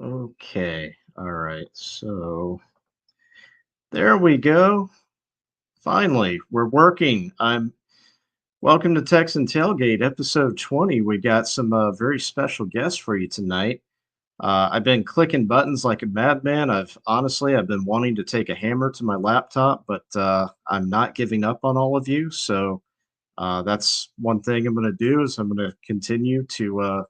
Okay. All right. So there we go. Finally, we're working. I'm welcome to Texan Tailgate, episode 20. We got some very special guests for you tonight. I've been clicking buttons like a madman. I've been wanting to take a hammer to my laptop, but I'm not giving up on all of you. So that's one thing I'm going to do is I'm going to continue to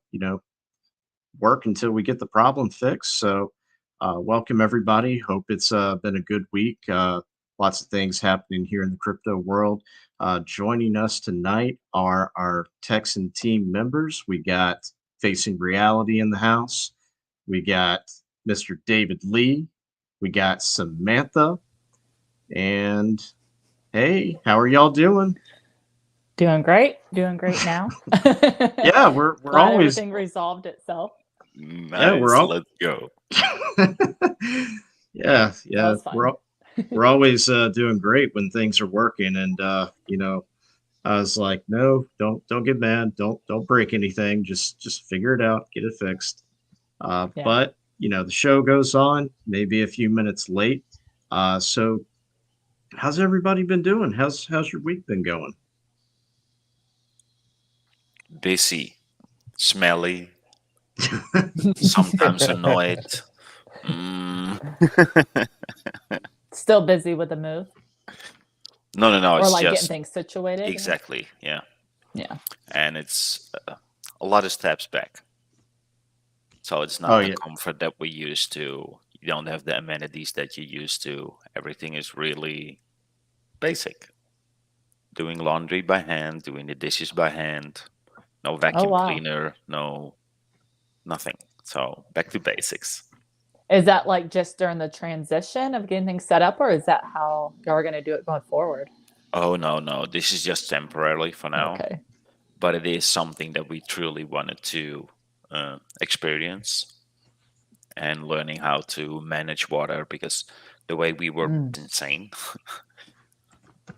work until we get the problem fixed. So, welcome everybody. Hope it's been a good week. Lots of things happening here in the crypto world. Joining us tonight are our Texan team members. We got Facing Reality in the house. We got Mr. David Lee. We got Samantha. And hey, how are y'all doing? Doing great. Doing great now. Yeah, we're Glad always everything resolved itself. yeah we're Nice. all Let's go. yeah, That yeah. was fun. We're always doing great when things are working, and I was like, no, don't get mad, don't break anything, just figure it out, get it fixed. Yeah. But the show goes on, maybe a few minutes late. So how's everybody been doing? How's your week been going? Busy, smelly, sometimes annoyed. Mm. Still busy with the move No. or It's like getting just things situated. exactly, yeah. Yeah. And it's a lot of steps back. So it's Oh not the yeah, comfort that we used to. You don't have the amenities that you used to. Everything is really basic. Doing laundry by hand, doing the dishes by hand, no Oh, vacuum wow. cleaner, no nothing. So back to basics. Is that like just during the transition of getting things set up, or is that how you're going to do it going forward? Oh no. This is just temporarily for now. Okay. But it is something that we truly wanted to experience and learning how to manage water because the way we were Mm. insane.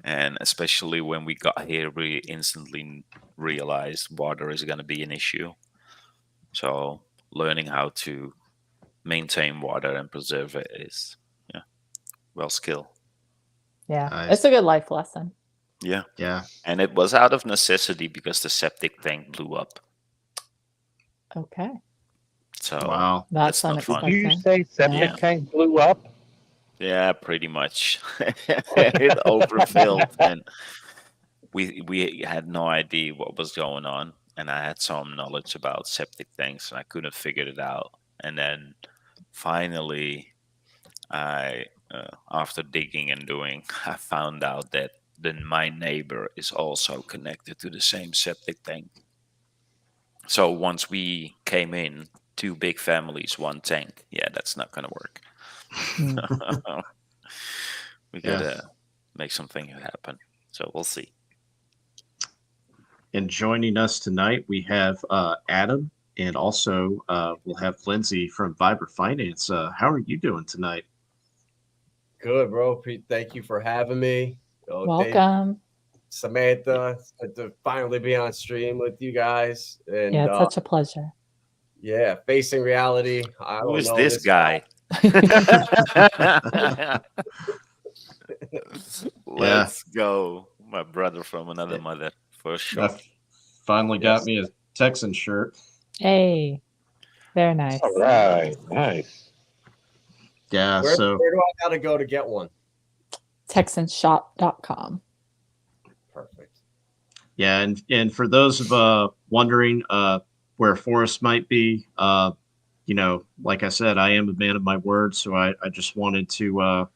And especially when we got here, we instantly realized water is going to be an issue. So learning how to maintain water and preserve it is, yeah, well skill. Yeah. It's nice. a good life lesson. Yeah. Yeah. And it was out of necessity because the septic tank blew up. Okay. So Wow. That's that's not Did fun. you unexpected. say Yeah. Yeah. septic tank blew up? Yeah, pretty much. It overfilled, and we had no idea what was going on. And I had some knowledge about septic tanks, and I couldn't figure it out. And then finally, I after digging and doing, I found out that then my neighbor is also connected to the same septic tank. So once we came in, two big families, one tank. Yeah, that's not gonna work. Mm. We Yeah. gotta make something happen. So we'll see. And joining us tonight, we have Adam, and also we'll have Lindsay from Vibra Finance. How are you doing tonight? Good, bro. Thank you for having me. Welcome. Samantha, it's good to finally be on stream with you guys. Yeah, And it's such a pleasure. yeah, facing reality. I Who don't is know this guy? Yeah, Let's go. My brother from another I mother, for sure. f- finally got Yes. me a Texan shirt. Hey, very nice. All right, nice. Yeah, Where so do I gotta go to get one? TexanShop.com. Perfect. yeah, and for those of wondering where Forrest might be, like I said, I am a man of my word, so I just wanted to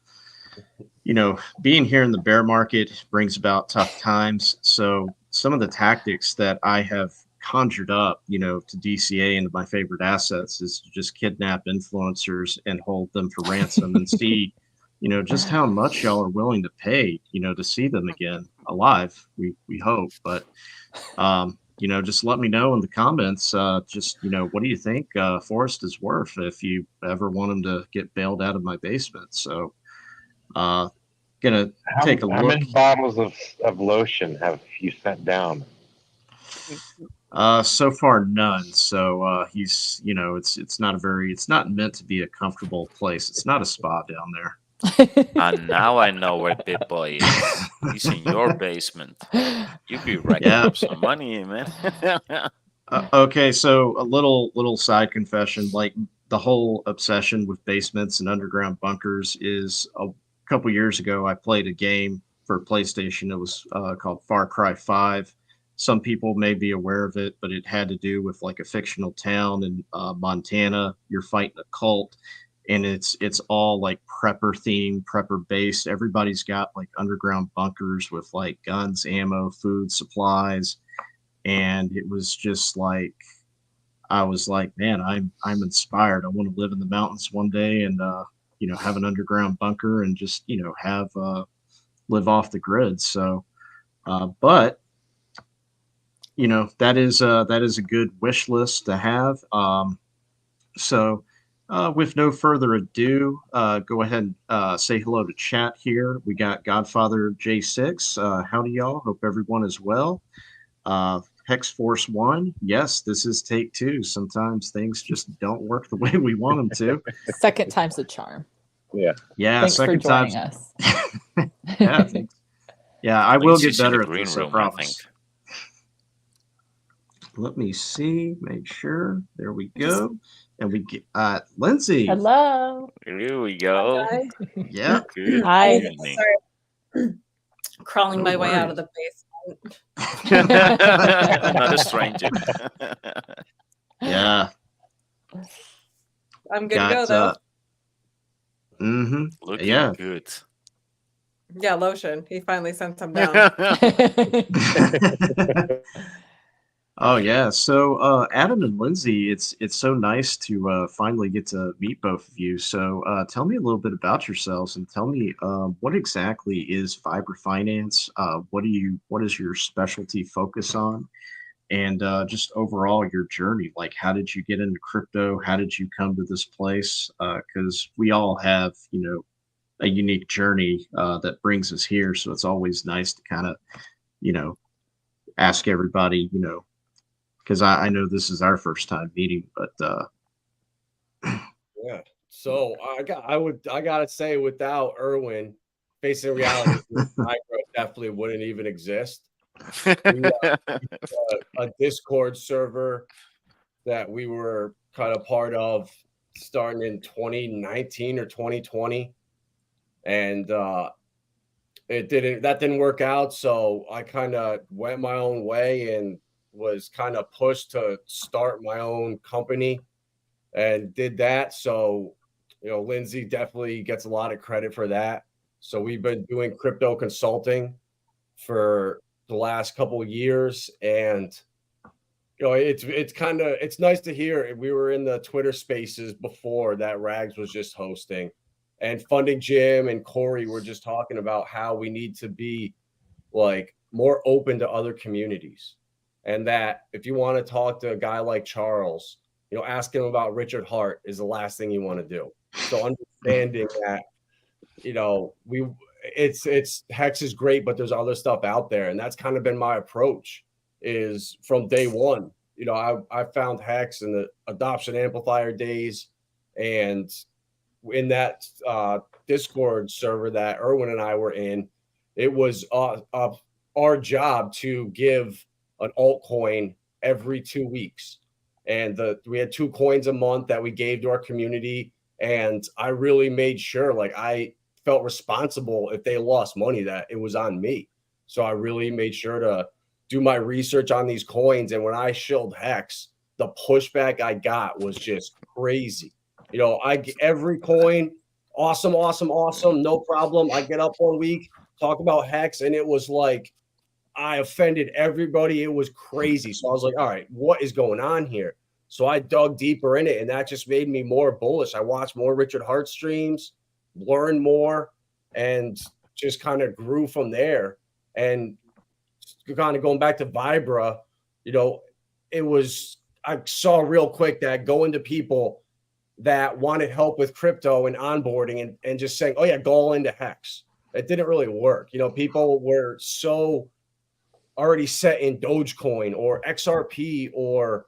being here in the bear market brings about tough times. So some of the tactics that I have conjured up, to DCA into my favorite assets is to just kidnap influencers and hold them for ransom and see, just how much y'all are willing to pay, to see them again alive. We hope, but just let me know in the comments. Just what do you think Forrest is worth if you ever want him to get bailed out of my basement? So uh, gonna How, take a how look. many bottles of lotion have you sent down? So far none. So he's, you know, it's not a very, it's not meant to be a comfortable place. It's not a spa down there. And now I know where Big Boy is. He's in your basement. You be racking Yeah. up some money, man. Okay, so a little side confession, like the whole obsession with basements and underground bunkers is a couple years ago. I played a game for PlayStation. It was called Far Cry 5. Some people may be aware of it, but it had to do with like a fictional town in Montana. You're fighting a cult, and it's all like prepper themed, prepper based. Everybody's got like underground bunkers with like guns, ammo, food, supplies, and it was just like I was like, man, I'm inspired. I want to live in the mountains one day and you know, have an underground bunker and just, you know, have live off the grid. So but you know, that is a good wish list to have. So with no further ado, go ahead and say hello to chat here. We got Godfather J6. Howdy, y'all. Hope everyone is well. Hex Force One. Yes, this is take two. Sometimes things just don't work the way we want them to. Second time's the charm. Yeah. Yeah, Thanks for second joining time's us. yeah, thanks. Yeah, I will get Lindsay's in better the at green this, I room, I promise. think. Let me see, make sure. There we go. And we get Lindsay. Hello. Here we go. Hi. Yeah. Good Hi. evening. Sorry. Crawling No my way out worries. of the basement. Not a stranger. Yeah. I'm good to go though. Mm-hmm. Looking Yeah. good. Yeah, lotion. He finally sent some down. Oh yeah. So Adam and Lindsay, it's so nice to finally get to meet both of you. So tell me a little bit about yourselves and tell me what exactly is Vibra Finance? What is your specialty focus on? And just overall your journey, like how did you get into crypto? How did you come to this place? Because we all have, you know, a unique journey that brings us here. So it's always nice to kind of, you know, ask everybody, you know, because I know this is our first time meeting, but Yeah. So I gotta say, without Erwin, facing reality, Vibra definitely wouldn't even exist. We a Discord server that we were kind of part of starting in 2019 or 2020, and that didn't work out. So I kind of went my own way and was kind of pushed to start my own company and did that. So, you know, Lindsay definitely gets a lot of credit for that. So we've been doing crypto consulting for the last couple of years, and you know, it's nice to hear. We were in the Twitter spaces before that Rags was just hosting, and Funding Jim and Corey were just talking about how we need to be like more open to other communities. And that if you want to talk to a guy like Charles, you know, ask him about Richard Hart is the last thing you want to do. So understanding that, you know, it's Hex is great, but there's other stuff out there. And that's kind of been my approach is from day one. You know, I found Hex in the adoption amplifier days, and in that Discord server that Erwin and I were in, it was our job to give an altcoin every 2 weeks. And we had 2 coins a month that we gave to our community. And I really made sure, like, I felt responsible if they lost money, that it was on me. So I really made sure to do my research on these coins. And when I shilled Hex, the pushback I got was just crazy. You know, every coin, awesome, no problem. I get up 1 week, talk about Hex, and it was like I offended everybody. It was crazy. So I was like, all right, what is going on here? So I dug deeper in it, and that just made me more bullish. I watched more Richard Hart streams, learned more, and just kind of grew from there. And kind of going back to Vibra, you know, I saw real quick that going to people that wanted help with crypto and onboarding and just saying, oh yeah, go all into Hex. It didn't really work. You know, people were so already set in Dogecoin or XRP or,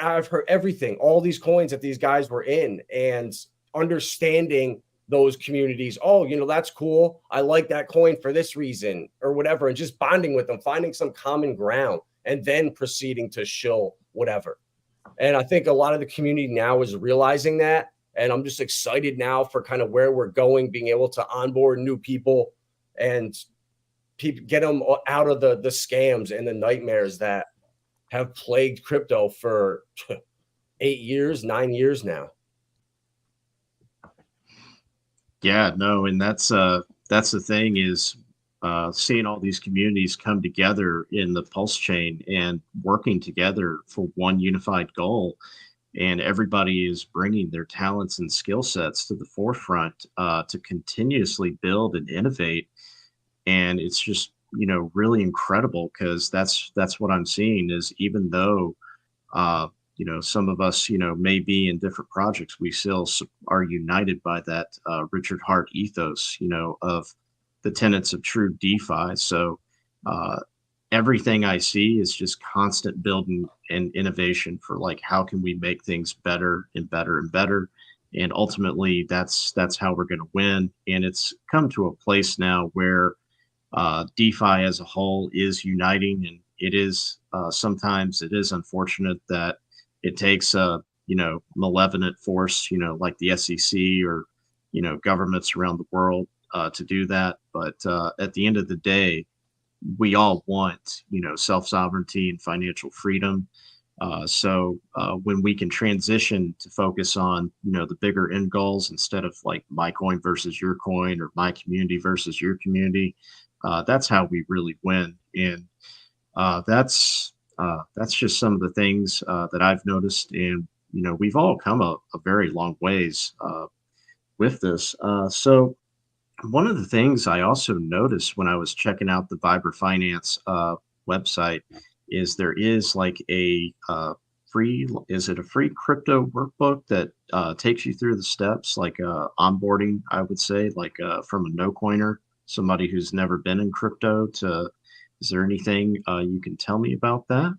I've heard everything, all these coins that these guys were in, and understanding those communities. Oh, that's cool. I like that coin for this reason or whatever, and just bonding with them, finding some common ground, and then proceeding to shill whatever. And I think a lot of the community now is realizing that. And I'm just excited now for kind of where we're going, being able to onboard new people and get them out of the scams and the nightmares that have plagued crypto for 8 years, 9 years now. Yeah, no, and that's the thing is seeing all these communities come together in the Pulse chain and working together for one unified goal, and everybody is bringing their talents and skill sets to the forefront to continuously build and innovate, and it's just really incredible because that's what I'm seeing is even though some of us, may be in different projects, we still are united by that Richard Hart ethos, of the tenets of true DeFi. So everything I see is just constant building and innovation for like, how can we make things better and better and better? And ultimately, that's how we're going to win. And it's come to a place now where DeFi as a whole is uniting, and it is sometimes it is unfortunate that it takes a malevolent force, like the SEC or governments around the world to do that. But at the end of the day, we all want self-sovereignty and financial freedom. So when we can transition to focus on the bigger end goals instead of like my coin versus your coin or my community versus your community, that's how we really win. And that's just some of the things that I've noticed. And we've all come a very long ways with this. So one of the things I also noticed when I was checking out the Vibra Finance website is there is like a free crypto workbook that takes you through the steps, like onboarding, I would say, like from a no coiner, somebody who's never been in crypto to, is there anything you can tell me about that?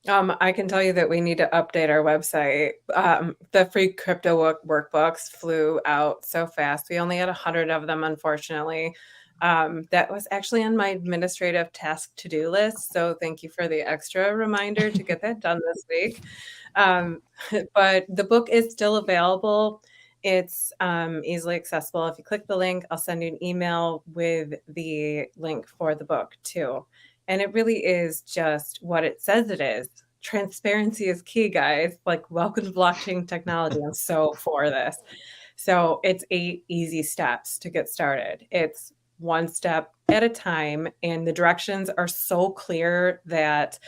I can tell you that we need to update our website. The free crypto workbooks flew out so fast. We only had 100 of them, unfortunately. That was actually on my administrative task to-do list. So thank you for the extra reminder to get that done this week. But the book is still available. It's easily accessible. If you click the link, I'll send you an email with the link for the book too. And it really is just what it says it is. Transparency is key, guys. Like, welcome to blockchain technology. I'm so for this. So it's 8 easy steps to get started. It's one step at a time. And the directions are so clear that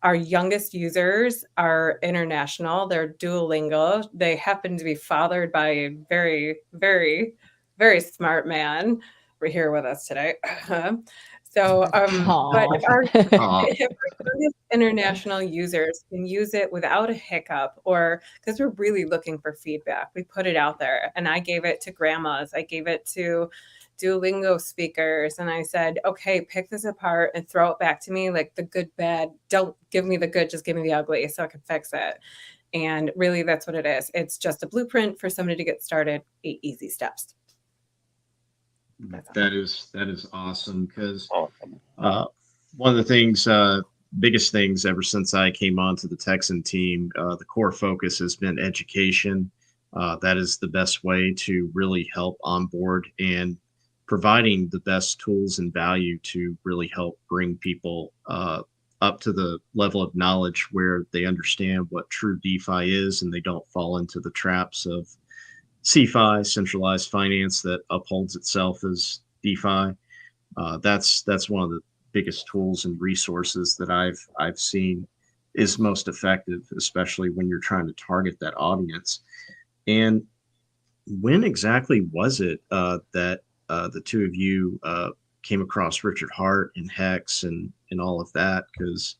our youngest users are international. They're Duolingo. They happen to be fathered by a very, very, very smart man. We're here with us today. So, but if our international users can use it without a hiccup, or because we're really looking for feedback, we put it out there. And I gave it to grandmas. I gave it to Duolingo speakers. And I said, okay, pick this apart and throw it back to me, like the good, bad. Don't give me the good, just give me the ugly so I can fix it. And really, that's what it is. It's just a blueprint for somebody to get started, 8 easy steps. That is awesome because one of the things, biggest things ever since I came onto the TEXAN team, the core focus has been education. That is the best way to really help onboard, and providing the best tools and value to really help bring people up to the level of knowledge where they understand what true DeFi is and they don't fall into the traps of CeFi, centralized finance that upholds itself as DeFi. That's one of the biggest tools and resources that I've seen is most effective, especially when you're trying to target that audience. And when exactly was it that the two of you came across Richard Hart and Hex and all of that? Because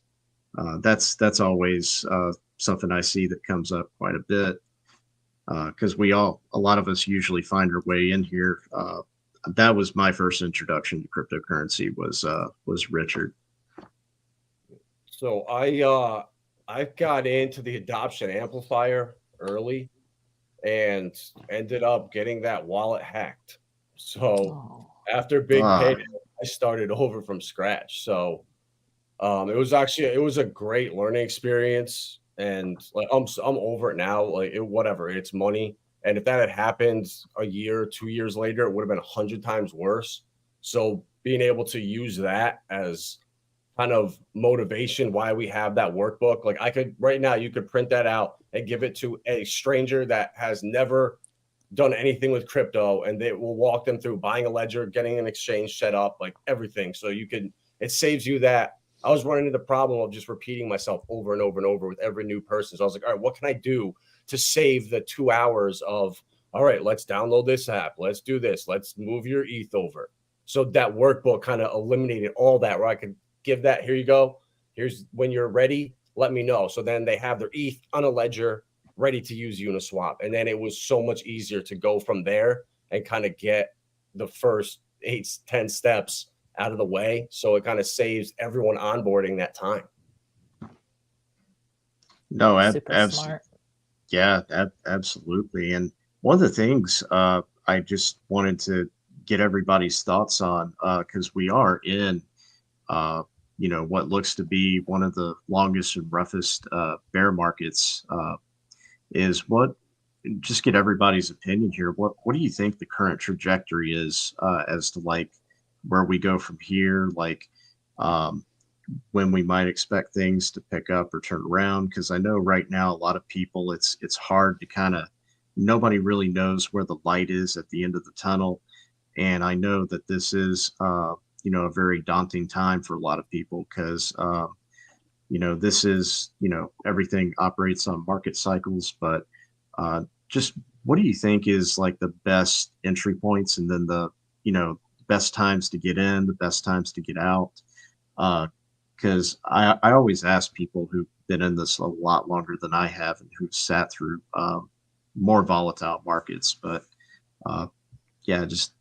that's always something I see that comes up quite a bit. Because a lot of us usually find our way in here that was my first introduction to cryptocurrency was Richard. So I got into the adoption amplifier early and ended up getting that wallet hacked. So Oh. after big Ah. payday, I started over from scratch. So it was a great learning experience, and like I'm over it now. Like whatever, it's money. And if that had happened a year, 2 years later, it would have been 100 times worse. So being able to use that as kind of motivation why we have that workbook. Like I could right now, you could print that out and give it to a stranger that has never done anything with crypto, and they will walk them through buying a ledger, getting an exchange set up, like everything. So it saves you that. I was running into the problem of just repeating myself over and over and over with every new person. So I was like, all right, what can I do to save the 2 hours of, all right, let's download this app. Let's do this. Let's move your ETH over. So that workbook kind of eliminated all that, where I could give that, here you go. Here's when you're ready, let me know. So then they have their ETH on a ledger ready to use Uniswap. And then it was so much easier to go from there and kind of get the first 8-10 steps out of the way. So it kind of saves everyone onboarding that time. No, Super absolutely. smart. Yeah, absolutely. And one of the things I just wanted to get everybody's thoughts on, because we are in, what looks to be one of the longest and roughest bear markets, just get everybody's opinion here. What do you think the current trajectory is as to like where we go from here? Like, when we might expect things to pick up or turn around, because I know right now a lot of people it's hard to kind of, nobody really knows where the light is at the end of the tunnel, and I know that this is a very daunting time for a lot of people, because this is everything operates on market cycles, but just what do you think is like the best entry points, and then the best times to get in, the best times to get out? Because I always ask people who've been in this a lot longer than I have and who've sat through more volatile markets. But yeah, just.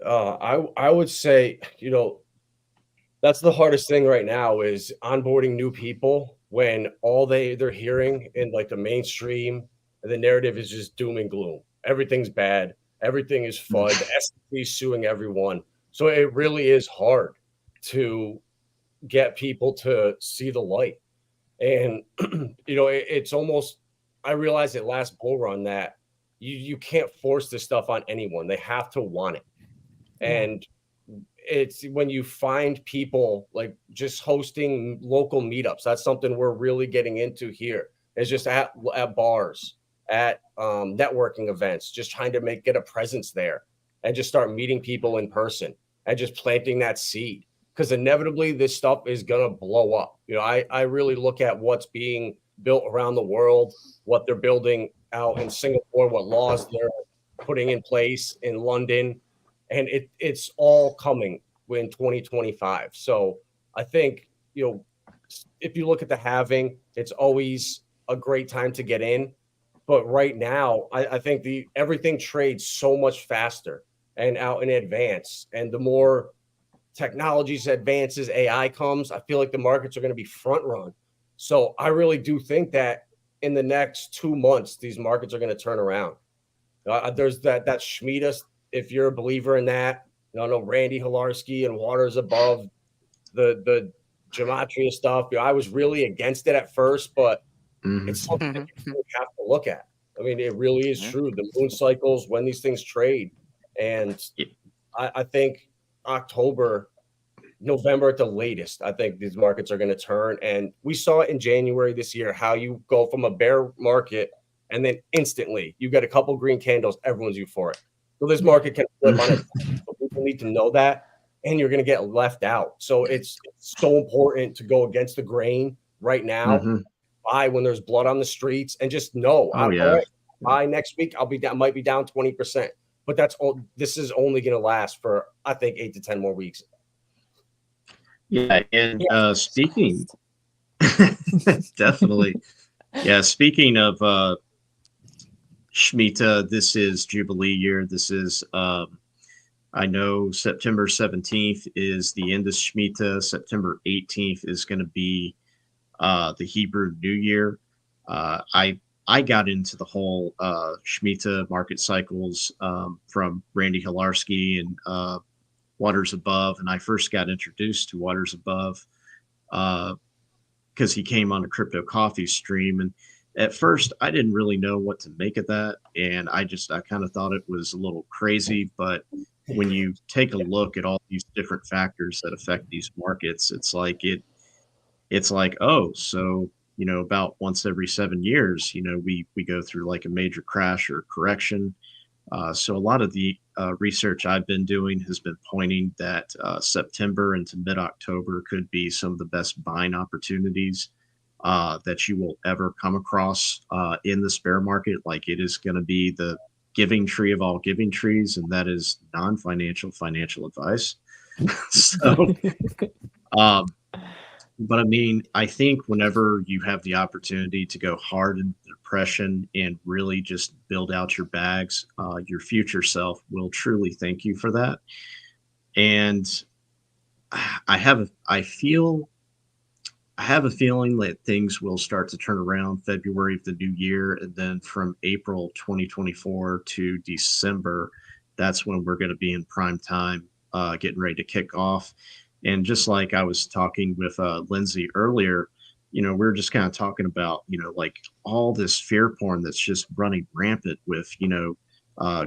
I would say, that's the hardest thing right now is onboarding new people when all they're hearing in like the mainstream, the narrative is just doom and gloom. Everything's bad. Everything is FUD. The SEC is suing everyone. So it really is hard to get people to see the light. And, it's almost, I realized at last bull run that you can't force this stuff on anyone. They have to want it. And it's when you find people like just hosting local meetups. That's something we're really getting into here. It's just at bars, at networking events, just trying to get a presence there and just start meeting people in person and just planting that seed. Because inevitably this stuff is going to blow up. I really look at what's being built around the world, what they're building out in Singapore, what laws they're putting in place in London. And it's all coming in 2025. So I think, if you look at the halving, it's always a great time to get in. But right now, I think everything trades so much faster and out in advance. And the more technologies advances, AI comes, I feel like the markets are going to be front run. So I really do think that in the next 2 months, these markets are going to turn around. There's that Shemitah. If you're a believer in that, I know Randy Hilarski and Waters Above, the gematria stuff. I was really against it at first, but it's something that you really have to look at. I mean, it really is true. The moon cycles, when these things trade. And I think October, November at the latest, I think these markets are going to turn. And we saw it in January this year, how you go from a bear market and then instantly you get a couple green candles, everyone's euphoric. So this market can flip on it. People need to know that, and you're going to get left out. So it's so important to go against the grain right now. Buy when there's blood on the streets, and just know, all right, buy next week. I'll be down, might be down 20%, but that's all. This is only going to last for, I think, 8 to 10 more weeks. Yeah, and speaking, definitely, yeah. Speaking of Shemitah. This is Jubilee year. This is, I know September 17th is the end of Shemitah. September 18th is going to be the Hebrew New Year. I got into the whole Shemitah market cycles from Randy Hilarski and Waters Above, and I first got introduced to Waters Above because he came on a Crypto Coffee stream, and at first I didn't really know what to make of that, and I kind of thought it was a little crazy. But when you take a look at all these different factors that affect these markets, it's like, oh, so about once every 7 years, we go through like a major crash or correction. So a lot of the research I've been doing has been pointing that September into mid-October could be some of the best buying opportunities that you will ever come across in this bear market. Like, it is going to be the giving tree of all giving trees, and that is non-financial financial advice. So, but I mean, I think whenever you have the opportunity to go hard in depression and really just build out your bags, your future self will truly thank you for that. And I have a feeling that things will start to turn around February of the new year, and then from April 2024 to December, that's when we're going to be in prime time, getting ready to kick off. And just like I was talking with Lindsay earlier, we were just kind of talking about, like all this fear porn that's just running rampant with,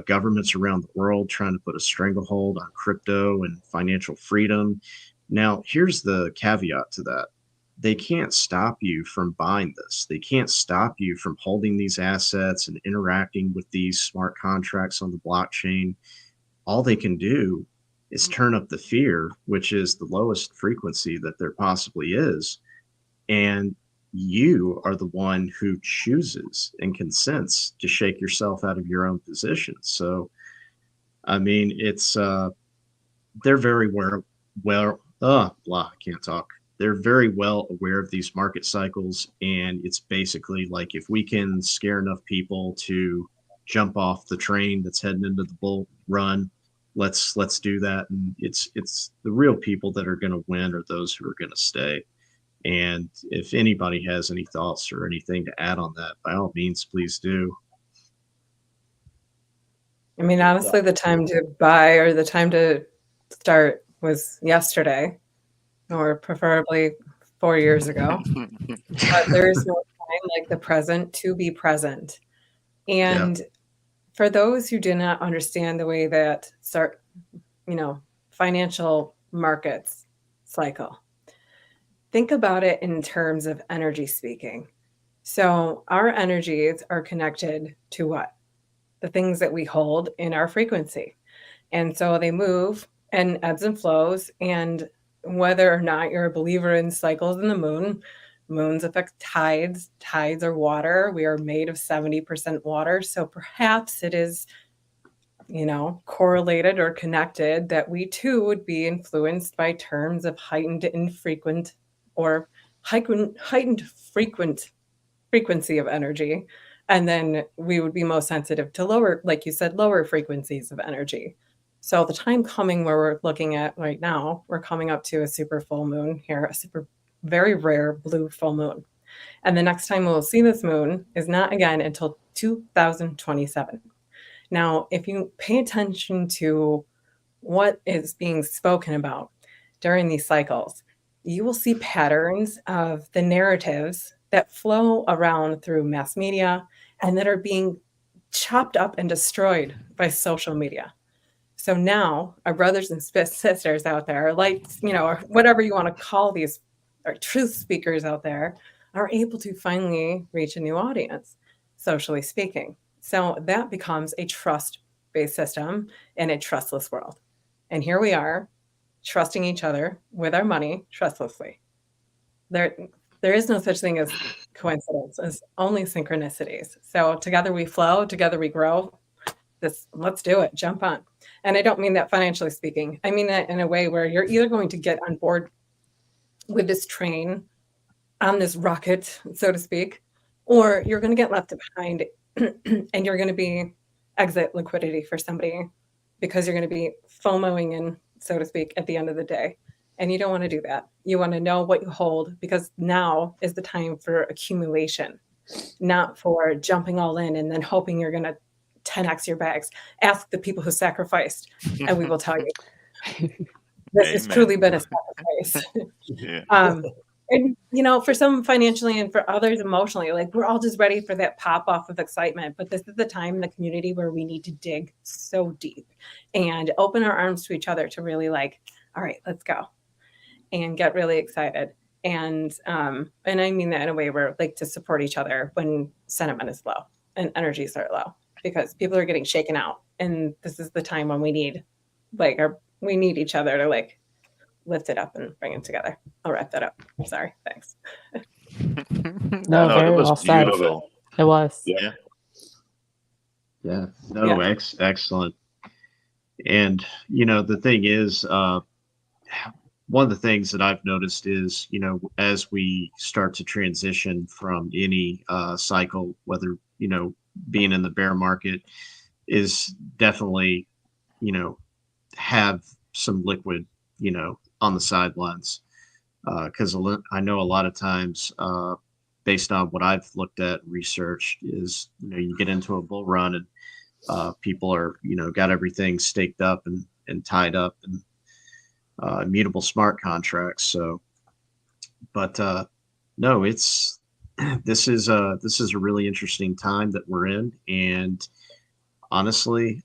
governments around the world trying to put a stranglehold on crypto and financial freedom. Now, here's the caveat to that. They can't stop you from buying this. They can't stop you from holding these assets and interacting with these smart contracts on the blockchain. All they can do is turn up the fear, which is the lowest frequency that there possibly is. And you are the one who chooses and consents to shake yourself out of your own position. So, I mean, it's, they're very I can't talk. They're very well aware of these market cycles. And it's basically like, if we can scare enough people to jump off the train that's heading into the bull run, let's do that. And it's the real people that are going to win are those who are going to stay. And if anybody has any thoughts or anything to add on that, by all means, please do. I mean, honestly, the time to buy or the time to start was yesterday, or preferably 4 years ago. But there is no time like the present to be present. And for those who do not understand the way that financial markets cycle, think about it in terms of energy speaking. So our energies are connected to what? The things that we hold in our frequency. And so they move and ebbs and flows. And whether or not you're a believer in cycles in the moon, moons affect tides. Tides are water. We are made of 70% water. So perhaps it is, correlated or connected that we too would be influenced by terms of heightened infrequent or heightened frequency of energy. And then we would be most sensitive to lower, like you said, lower frequencies of energy. So the time coming where we're looking at right now, we're coming up to a super full moon here, a super very rare blue full moon. And the next time we'll see this moon is not again until 2027. Now, if you pay attention to what is being spoken about during these cycles, you will see patterns of the narratives that flow around through mass media and that are being chopped up and destroyed by social media. So now our brothers and sisters out there, like, or whatever you want to call these, or truth speakers out there, are able to finally reach a new audience, socially speaking. So that becomes a trust-based system in a trustless world. And here we are, trusting each other with our money trustlessly. There is no such thing as coincidence, as only synchronicities. So together we flow, together we grow. Let's do it, jump on. And I don't mean that financially speaking. I mean that in a way where you're either going to get on board with this train, on this rocket, so to speak, or you're going to get left behind and you're going to be exit liquidity for somebody because you're going to be FOMOing in, so to speak, at the end of the day. And you don't want to do that. You want to know what you hold, because now is the time for accumulation, not for jumping all in and then hoping you're going to 10x your bags. Ask the people who sacrificed, and we will tell you. This has Amen. truly been a sacrifice. Yeah. And, you know, for some financially and for others emotionally, like we're all just ready for that pop off of excitement. But this is the time in the community where we need to dig so deep and open our arms to each other to really like, all right, let's go, and get really excited. And I mean that in a way where like to support each other when sentiment is low and energies are low, because people are getting shaken out. And this is the time when we need we need each other to like lift it up and bring it together. I'll wrap that up. Sorry. Thanks. No, that very was well said. beautiful. It was. Yeah. Yeah. No, excellent. And, you know, the thing is, one of the things that I've noticed is, you know, as we start to transition from any cycle, whether, you know, being in the bear market, is definitely, you know, have some liquid, you know, on the sidelines. Because I know a lot of times, based on what I've looked at and researched, is, you know, you get into a bull run and people are, you know, got everything staked up and tied up and immutable smart contracts. So, but no, it's this is a really interesting time that we're in, and honestly,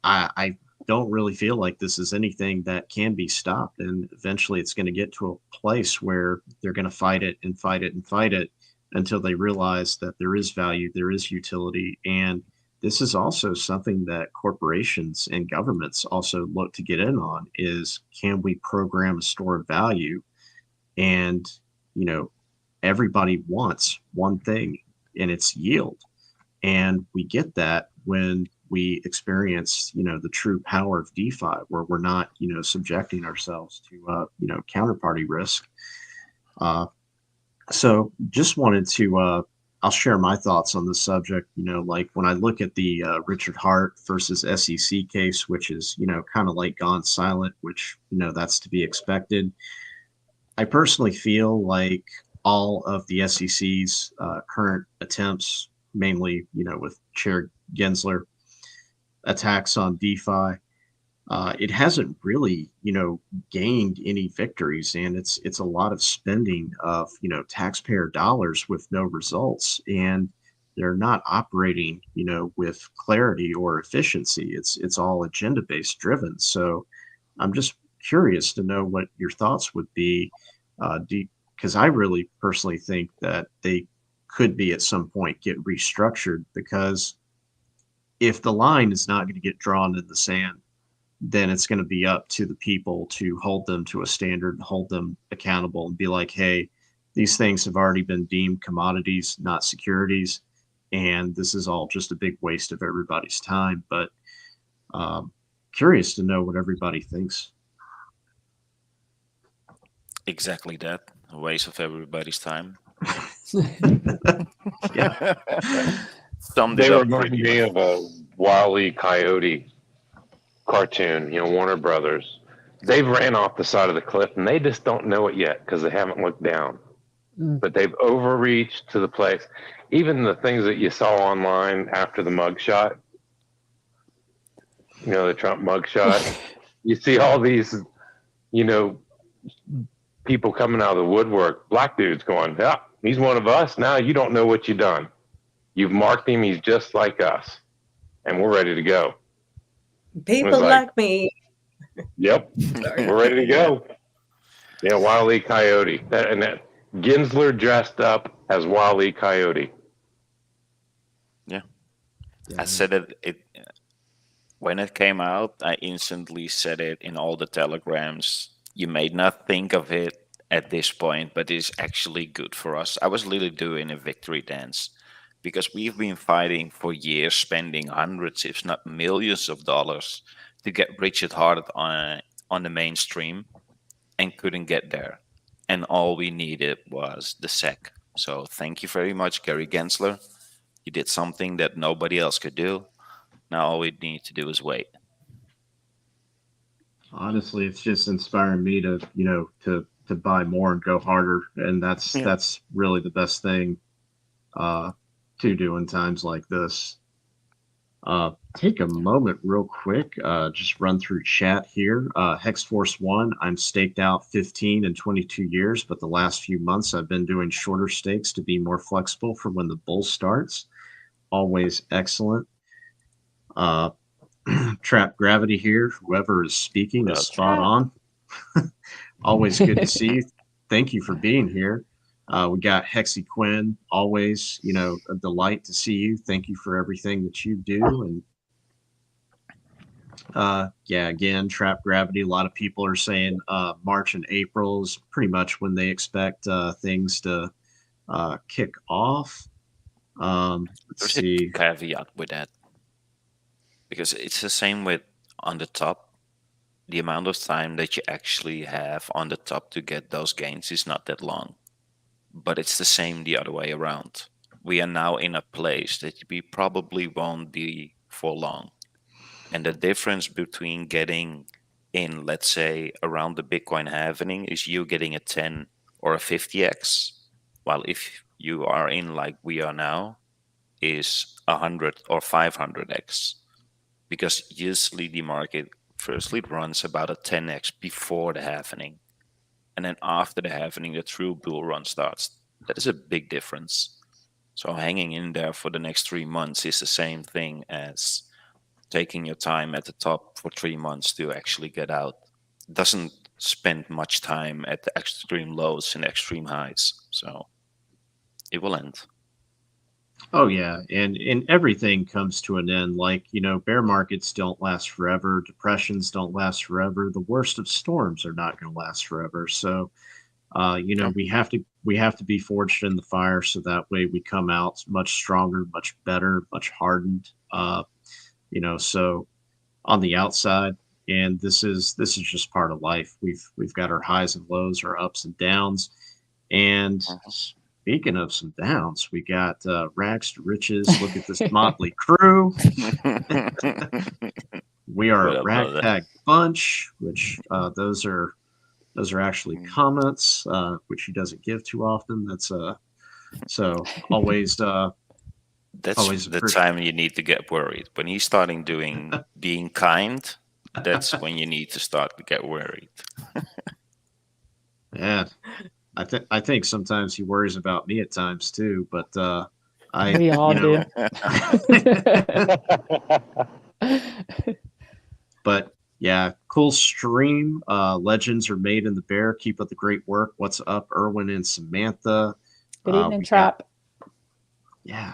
I don't really feel like this is anything that can be stopped. And eventually it's going to get to a place where they're going to fight it and fight it and fight it until they realize that there is value, there is utility. And this is also something that corporations and governments also look to get in on, is can we program a store of value? And, you know, everybody wants one thing, and it's yield. And we get that when we experience, you know, the true power of DeFi, where we're not, you know, subjecting ourselves to, you know, counterparty risk. So just wanted to, I'll share my thoughts on this subject. You know, like when I look at the Richard Hart versus SEC case, which is, you know, kind of like gone silent, which, you know, that's to be expected. I personally feel like all of the SEC's current attempts, mainly, you know, with Chair Gensler, attacks on DeFi, it hasn't really, you know, gained any victories, and it's a lot of spending of, you know, taxpayer dollars with no results, and they're not operating, you know, with clarity or efficiency. It's all agenda based driven. So I'm just curious to know what your thoughts would be, because I really personally think that they could be at some point get restructured, because if the line is not going to get drawn in the sand, then it's going to be up to the people to hold them to a standard, hold them accountable, and be like, hey, these things have already been deemed commodities, not securities, and this is all just a big waste of everybody's time. But curious to know what everybody thinks. Exactly that. A waste of everybody's time. Yeah. Summed They it up remind pretty me much. of a Wile E. Coyote cartoon, you know, Warner Brothers. They've ran off the side of the cliff and they just don't know it yet because they haven't looked down. But they've overreached to the place. Even the things that you saw online after the mugshot, you know, the Trump mugshot, you see all these, you know, people coming out of the woodwork, black dudes going, yeah, he's one of us. Now you don't know what you've done. You've marked him. He's just like us. And we're ready to go. People like me. Yep. We're ready to go. Yeah, Wile E. Coyote. That Gensler dressed up as Wile E. Coyote. Yeah. I said it when it came out. I instantly said it in all the telegrams. You may not think of it at this point, but it's actually good for us. I was literally doing a victory dance because we've been fighting for years, spending hundreds, if not millions of dollars to get Richard Hart on the mainstream, and couldn't get there. And all we needed was the SEC. So thank you very much, Gary Gensler. You did something that nobody else could do. Now all we need to do is wait. Honestly, it's just inspiring me to, to buy more and go harder, and Yeah. that's really the best thing uh, to do in times like this. Take a moment real quick, just run through chat here. Hex Force 1, I'm staked out 15 and 22 years, but the last few months I've been doing shorter stakes to be more flexible for when the bull starts. Always excellent. Uh, Trap Gravity here. Whoever is speaking What is up, spot Trap? on. Always good to see you. Thank you for being here. We got Hexy Quinn. Always, a delight to see you. Thank you for everything that you do. And yeah, again, Trap Gravity. A lot of people are saying March and April is pretty much when they expect things to kick off. Let's There's a see. caveat with that, because it's the same with on the top. The amount of time that you actually have on the top to get those gains is not that long. But it's the same the other way around. We are now in a place that we probably won't be for long. And the difference between getting in, let's say, around the Bitcoin halving is you getting a 10 or a 50x. While if you are in like we are now, is 100 or 500x. Because usually the market firstly runs about a 10x before the halving. And then after the halving, the true bull run starts. That is a big difference. So hanging in there for the next 3 months is the same thing as taking your time at the top for 3 months to actually get out. It doesn't spend much time at the extreme lows and extreme highs. So it will end. Oh yeah, and everything comes to an end. Like, bear markets don't last forever, depressions don't last forever. The worst of storms are not going to last forever. So, Yeah. we have to be forged in the fire so that way we come out much stronger, much better, much hardened. So on the outside, and this is just part of life. We've got our highs and lows, our ups and downs, and speaking of some downs, we got rags to riches. Look at this motley crew. We are What a up, brother? ragtag bunch, which those are actually comments, which he doesn't give too often. That's so always That's always the appreciate. time you need to get worried. When he's starting doing being kind, that's when you need to start to get worried. Yeah, I think sometimes he worries about me at times too, but We all do. But yeah, cool stream. Legends are made in the bear. Keep up the great work. What's up, Erwin and Samantha? Good evening, We got, Trap. yeah,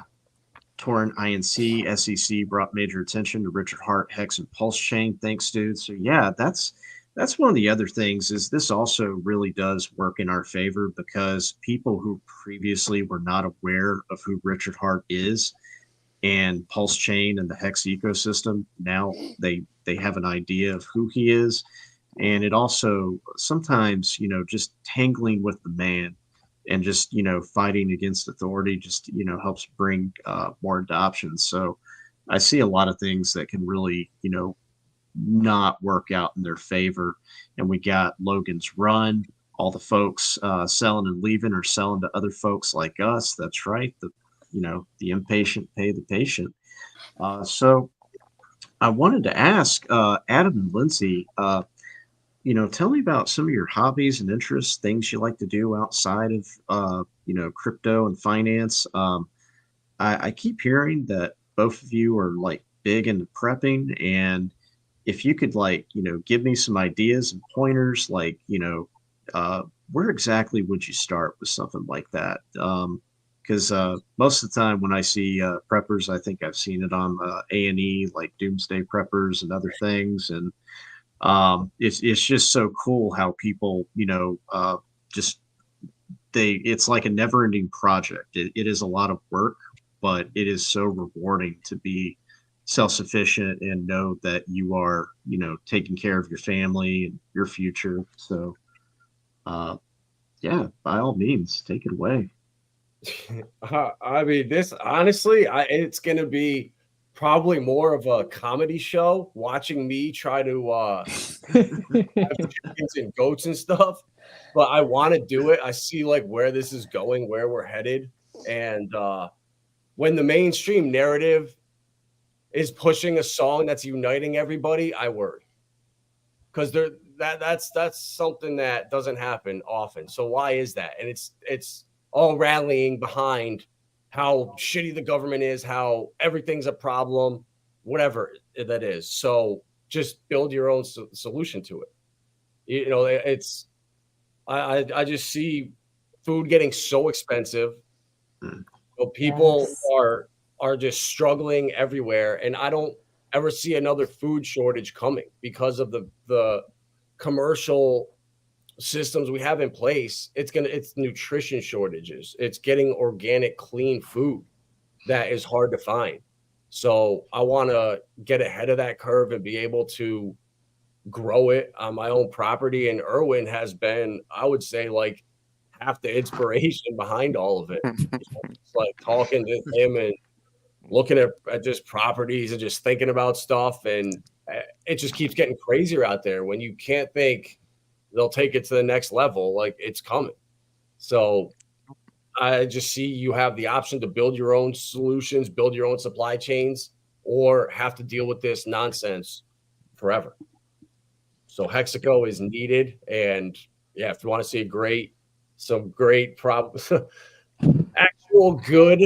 Torrent INC SEC brought major attention to Richard Hart, Hex, and Pulse Chain. Thanks, dude. So yeah, that's one of the other things is this also really does work in our favor because people who previously were not aware of who Richard Hart is and Pulse Chain and the Hex ecosystem, now they have an idea of who he is. And it also sometimes, just tangling with the man and just, fighting against authority just, helps bring more adoption. So I see a lot of things that can really, not work out in their favor. And we got Logan's Run. All the folks selling and leaving are selling to other folks like us. That's right. The impatient pay the patient. So I wanted to ask Adam and Lindsay, tell me about some of your hobbies and interests, things you like to do outside of, crypto and finance. I keep hearing that both of you are like big into prepping, and if you could give me some ideas and pointers, where exactly would you start with something like that? Because most of the time when I see preppers, I think I've seen it on A&E, like Doomsday Preppers and other things, and it's just so cool how people just it's like a never ending project. It is a lot of work, but it is so rewarding to be self-sufficient and know that you are taking care of your family and your future. So yeah, by all means, take it away. I mean, this honestly, it's gonna be probably more of a comedy show watching me try to have chickens and goats and stuff. But I want to do it. I see like where this is going, where we're headed, and when the mainstream narrative is pushing a song that's uniting everybody, I worry because that's something that doesn't happen often. So why is that? And it's all rallying behind how shitty the government is, how everything's a problem, whatever that is. So just build your own solution to it. You know, it's I just see food getting so expensive. So people Yes. are just struggling everywhere, and I don't ever see another food shortage coming because of the commercial systems we have in place. It's nutrition shortages. It's getting organic, clean food that is hard to find. So I want to get ahead of that curve and be able to grow it on my own property. And Irwin has been, I would say, like half the inspiration behind all of it. It's like talking to him and looking at just properties and just thinking about stuff. And it just keeps getting crazier out there when you can't think they'll take it to the next level. Like it's coming. So I just see you have the option to build your own solutions, build your own supply chains, or have to deal with this nonsense forever. So Hexaco is needed. And yeah, if you want to see some great actual good,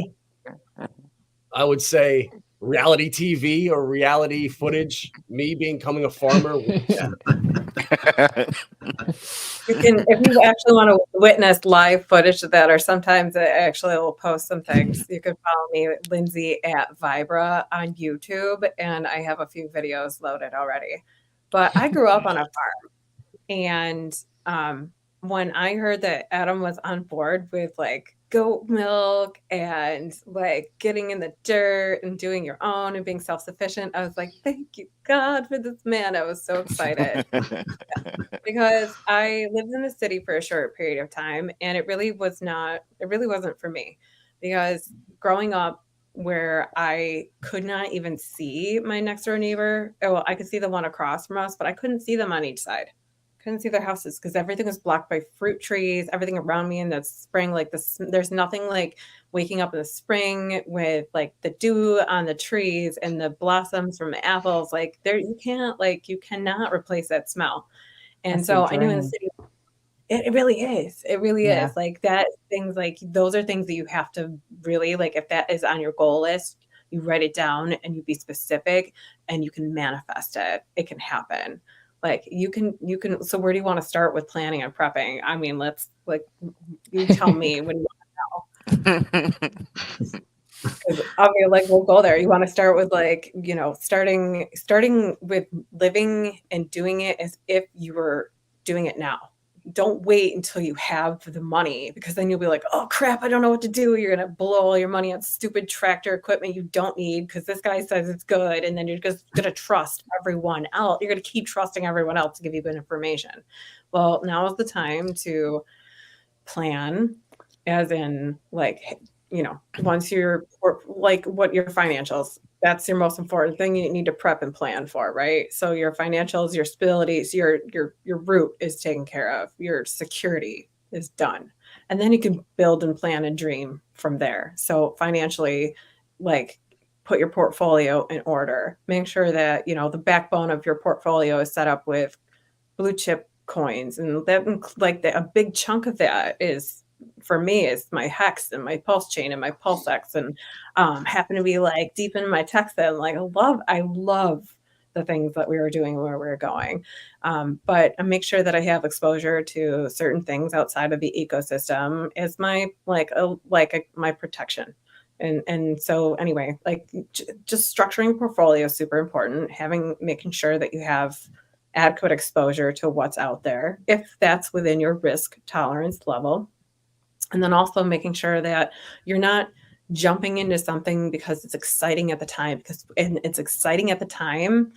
I would say reality TV or reality footage, me becoming a farmer. You can, if you actually want to witness live footage of that, or sometimes I actually will post some things. You can follow me, Lindsay at Vibra on YouTube, and I have a few videos loaded already. But I grew up on a farm, and when I heard that Adam was on board with like goat milk and like getting in the dirt and doing your own and being self-sufficient, I was like, thank you, God, for this man. I was so excited because I lived in the city for a short period of time and it really wasn't for me because growing up where I could not even see my next door neighbor. Well, I could see the one across from us, but I couldn't see them on each side. Couldn't see their houses because everything was blocked by fruit trees, everything around me in the spring, like this, there's nothing like waking up in the spring with like the dew on the trees and the blossoms from the apples. Like there, you cannot replace that smell. And That's a so I knew in the dream. city, it really is. It really Yeah. is. Like that things like those are things that you have to really like if that is on your goal list, you write it down and you be specific and you can manifest it. It can happen. Like you can so where do you want to start with planning and prepping? I mean, let's like you tell me when you I'll be like, we'll go there. You want to start with like, starting with living and doing it as if you were doing it now. Don't wait until you have the money because then you'll be like, oh crap, I don't know what to do. You're gonna blow all your money on stupid tractor equipment you don't need because this guy says it's good, and then you're just gonna trust everyone else. You're gonna keep trusting everyone else to give you good information. Well, now is the time to plan, as in like once you're like what your financials, that's your most important thing you need to prep and plan for, right? So your financials, your stabilities, your root is taken care of, your security is done, and then you can build and plan and dream from there. So financially, like put your portfolio in order, make sure that the backbone of your portfolio is set up with blue chip coins, and that like a big chunk of that is for me is my hex and my pulse chain and my pulsex, and happen to be like deep in my TEXAN. Like I love the things that we were doing where we were going, but I make sure that I have exposure to certain things outside of the ecosystem is my my protection. And so anyway, like just structuring a portfolio is super important. Making sure that you have adequate exposure to what's out there, if that's within your risk tolerance level. And then also making sure that you're not jumping into something because it's exciting at the time, and it's exciting at the time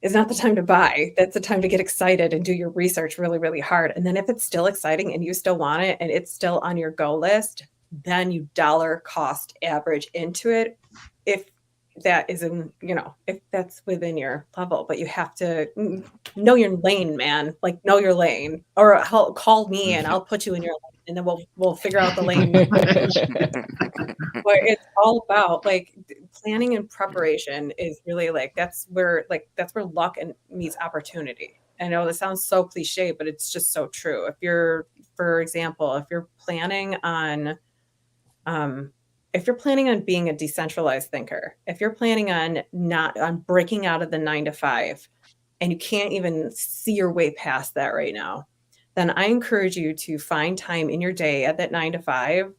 is not the time to buy. That's the time to get excited and do your research really, really hard. And then if it's still exciting and you still want it and it's still on your go list, then you dollar cost average into it. If that is if that's within your level, but you have to know your lane, man. Like, know your lane, or call me and I'll put you in your lane, and then we'll figure out the lane. But it's all about like planning and preparation is really like that's where luck and meets opportunity. I know this sounds so cliche, but it's just so true. If you're, for example, if you're planning on being a decentralized thinker, if you're planning on breaking out of the 9 to 5, and you can't even see your way past that right now, then I encourage you to find time in your day at that 9 to 5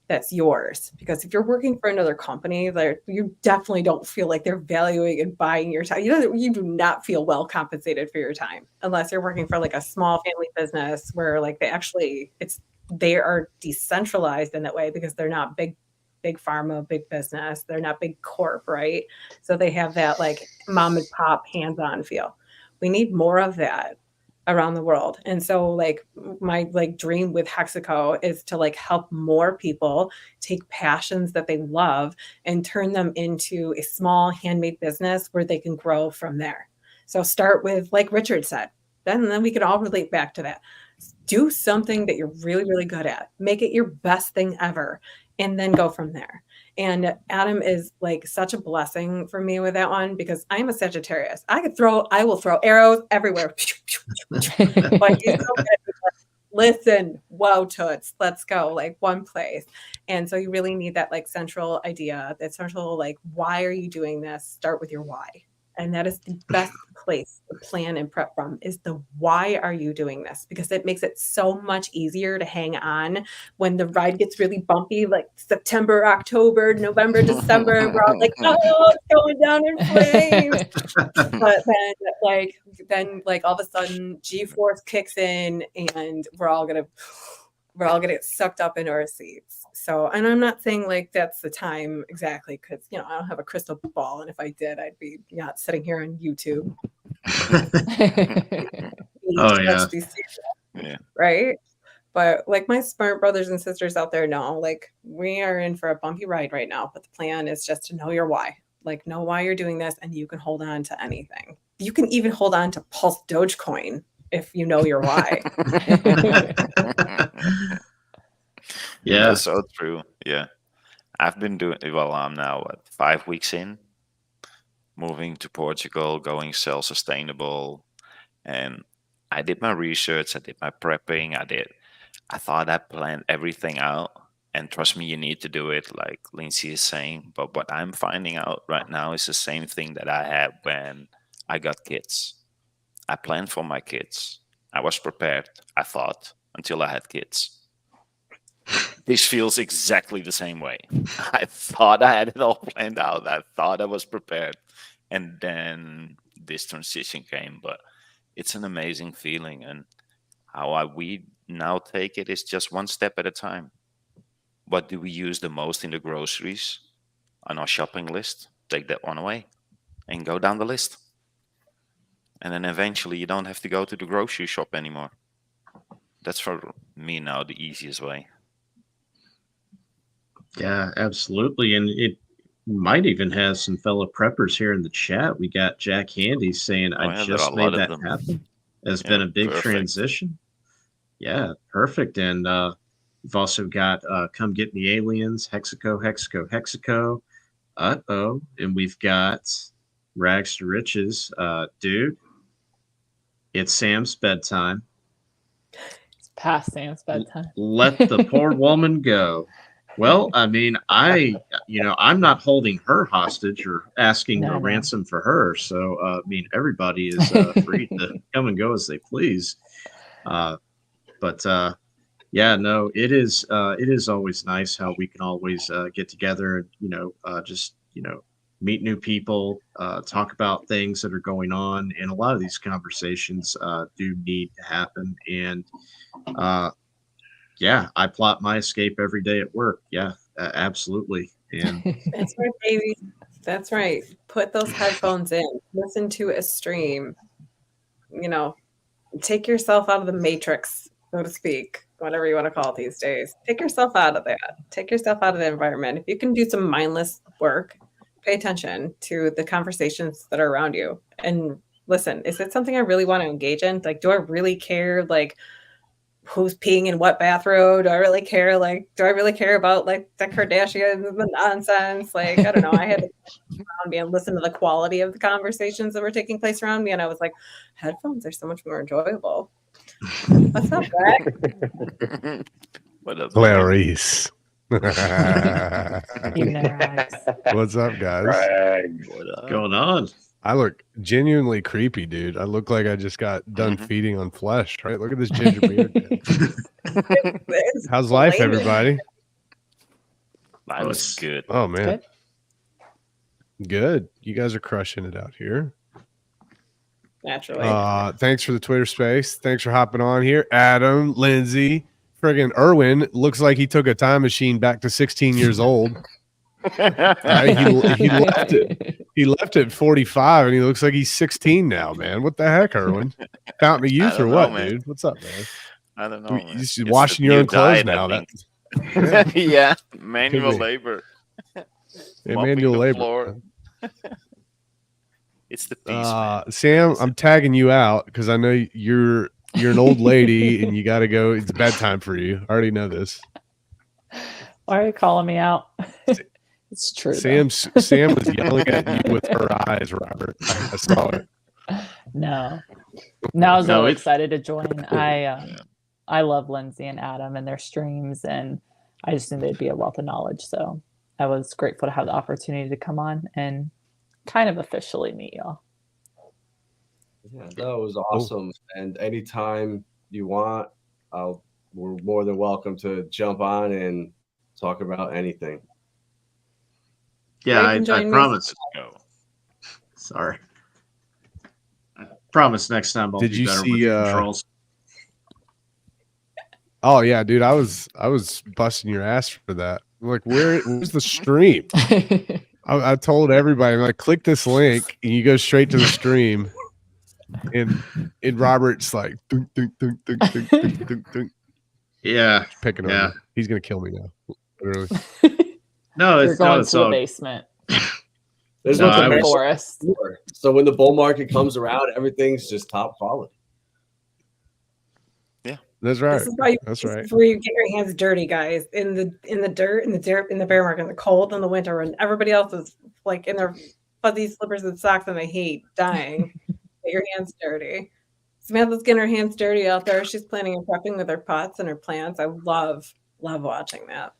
that's yours. Because if you're working for another company, you definitely don't feel like they're valuing and buying your time. You do not feel well compensated for your time unless you're working for like a small family business where like they are decentralized in that way, because they're not big pharma, big business. They're not big corp, right? So they have that like mom and pop hands-on feel. We need more of that around the world. And so like my like dream with Hexaco is to like help more people take passions that they love and turn them into a small handmade business where they can grow from there. So start with, like Richard said, then we can all relate back to that. Do something that you're really, really good at. Make it your best thing ever, and then go from there. And Adam is like such a blessing for me with that one, because I'm a Sagittarius. I will throw arrows everywhere. But he's so good at being like, listen, whoa, toots, let's go, like one place. And so you really need that like central idea, that central like, why are you doing this? Start with your why. And that is the best place to plan and prep from, is the why are you doing this? Because it makes it so much easier to hang on when the ride gets really bumpy, like September, October, November, December. We're all like, oh, it's going down in flames. But then all of a sudden G-force kicks in, and we're all gonna get sucked up into our seats. So, and I'm not saying like that's the time exactly, because I don't have a crystal ball, and if I did, I'd be not sitting here on YouTube. Oh yeah. Yeah. Right. But like my smart brothers and sisters out there know, like we are in for a bumpy ride right now. But the plan is just to know your why. Like, know why you're doing this, and you can hold on to anything. You can even hold on to Pulse Dogecoin if you know your why. Yeah. That's so true. Yeah. I've been I'm now 5 weeks in, moving to Portugal, going self-sustainable. And I did my research, I did my prepping, I thought I planned everything out. And trust me, you need to do it, like Lindsay is saying. But what I'm finding out right now is the same thing that I had when I got kids. I planned for my kids. I was prepared, I thought, until I had kids. This feels exactly the same way. I thought I had it all planned out. I thought I was prepared. And then this transition came. But it's an amazing feeling. And how we now take it is just one step at a time. What do we use the most in the groceries on our shopping list? Take that one away and go down the list. And then eventually you don't have to go to the grocery shop anymore. That's for me now the easiest way. Yeah, absolutely. And it might even have some fellow preppers here in the chat. We got Jack Handy saying, Oh, I yeah, there are just a made lot of that them. happen. Has Yeah, been a big perfect. transition. Yeah, perfect. And we've also got Come Get Me Aliens, Hexaco, Hexaco, Hexaco. Uh-oh. And we've got Rags to Riches. Dude, it's Sam's bedtime. It's past Sam's bedtime. Let the poor woman go. Well, I mean, I'm not holding her hostage or asking No, a no. ransom for her. So, I mean, everybody is free to come and go as they please. But yeah, no, it is always nice how we can always get together and just meet new people, talk about things that are going on, and a lot of these conversations do need to happen. And yeah, I plot my escape every day at work. Yeah, absolutely. And That's right, baby. That's right. Put those headphones in. Listen to a stream. Take yourself out of the matrix, so to speak. whatever you want to call it these days. Take yourself out of that. Take yourself out of the environment. If you can do some mindless work, pay attention to the conversations that are around you and listen, is it something I really want to engage in? Like, do I really care? Like, who's peeing in what bathroom? Do I really care? Like, do I really care about like the Kardashians and the nonsense? Like, I don't know. I had to around me and listen to the quality of the conversations that were taking place around me. And I was like, headphones are so much more enjoyable. What's up, Greg? What up, Clarice. You know, Rags. What's up, guys? Right. What up? Going on? I look genuinely creepy, dude. I look like I just got done feeding on flesh, right? Look at this ginger beard. It's How's life, flaming. everybody? Life was good. Oh, man. Good. Good. You guys are crushing it out here. Naturally. Thanks for the Twitter space. Thanks for hopping on here. Adam, Lindsay, friggin' Erwin looks like he took a time machine back to 16 years old. Right? He left at 45 and he looks like he's 16 now, man. What the heck, Erwin? Fountain of youth or don't know, what, man. dude? What's up, man? I don't know. You Man. just It's washing the your new own clothes diet, I now. think. Yeah, manual Could be. labor. Yeah, Mopping manual the labor. floor. It's the peace, man. Sam, I'm tagging you out because I know you're an old lady and you got to go. It's bedtime for you. I already know this. Why are you calling me out? It's true. Sam was yelling at you with her eyes, Robert. I saw it. No, I was No, really it's- excited to join. I love Lindsay and Adam and their streams, and I just knew they'd be a wealth of knowledge. So I was grateful to have the opportunity to come on and kind of officially meet y'all. Yeah, that was awesome. And anytime you want, we're more than welcome to jump on and talk about anything. Yeah, You I can join me. promise. Let's go. Sorry. I promise next time I'll Did be you better see, with the controls. Oh yeah, dude. I was busting your ass for that. I'm like, where's the stream? I told everybody, I'm like, click this link and you go straight to the stream. And Robert's like, dunk, dunk, dunk, dunk, dunk, dunk, dunk, dunk, Yeah. picking on Yeah. me. He's gonna kill me now. Literally. No, You're it's going no, to it's the all. basement. There's No, no I The was- comparison. forest. So when the bull market comes around, everything's just top quality. That's right. This is why That's this right. is where you get your hands dirty, guys. In the dirt, in the bear market, in the cold, in the winter, when everybody else is like in their fuzzy slippers and socks and they hate dying. Get your hands dirty. Samantha's getting her hands dirty out there. She's planning and prepping with her pots and her plants. I love watching that.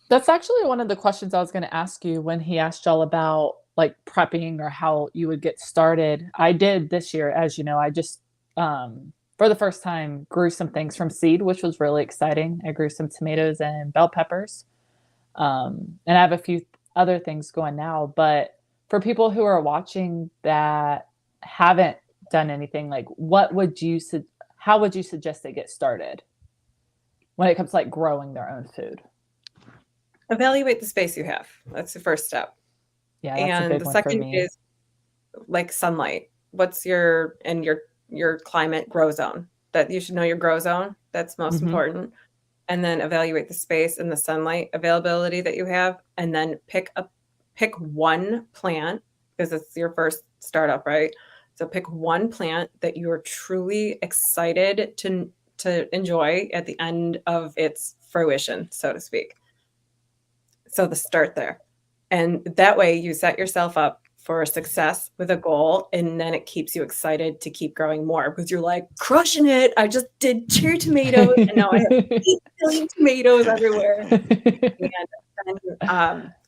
That's actually one of the questions I was going to ask you when he asked y'all about like prepping or how you would get started. I did this year, as you know. I just for the first time grew some things from seed, which was really exciting. I grew some tomatoes and bell peppers, and I have a few other things going now. But for people who are watching that haven't done anything, like how would you suggest they get started when it comes to like growing their own food? Evaluate the space you have. That's the first step. Yeah, that's a And big the one for second me. is like sunlight. What's your climate grow zone? That you should know your grow zone. That's most Mhm. important. And then evaluate the space and the sunlight availability that you have, and then pick one plant because it's your first startup, right? So pick one plant that you are truly excited to enjoy at the end of its fruition, so to speak. So the start there. And that way you set yourself up for success with a goal, and then it keeps you excited to keep growing more because you're like, crushing it. I just did cherry tomatoes and now I have 8 billion tomatoes everywhere.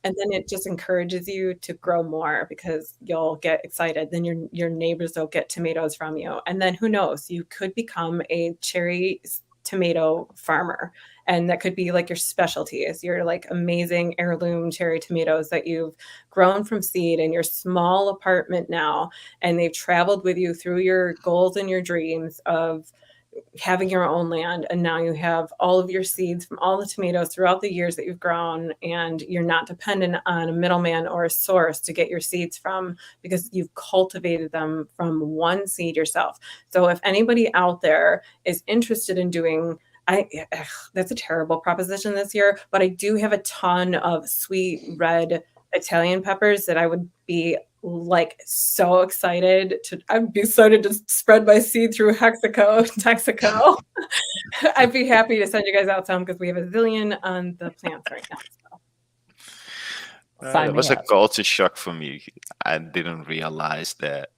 And then it just encourages you to grow more because you'll get excited. Then your neighbors will get tomatoes from you. And then who knows, you could become a cherry tomato farmer. And that could be like your specialty is your like amazing heirloom cherry tomatoes that you've grown from seed in your small apartment now. And they've traveled with you through your goals and your dreams of having your own land. And now you have all of your seeds from all the tomatoes throughout the years that you've grown. And you're not dependent on a middleman or a source to get your seeds from because you've cultivated them from one seed yourself. So if anybody out there is interested in doing That's a terrible proposition this year, but I do have a ton of sweet red Italian peppers that I would be like so excited to. I'd be excited to spread my seed through Texaco. I'd be happy to send you guys out some because we have a zillion on the plants right now. So. Sign It me was a up. culture shock for me. I didn't realize that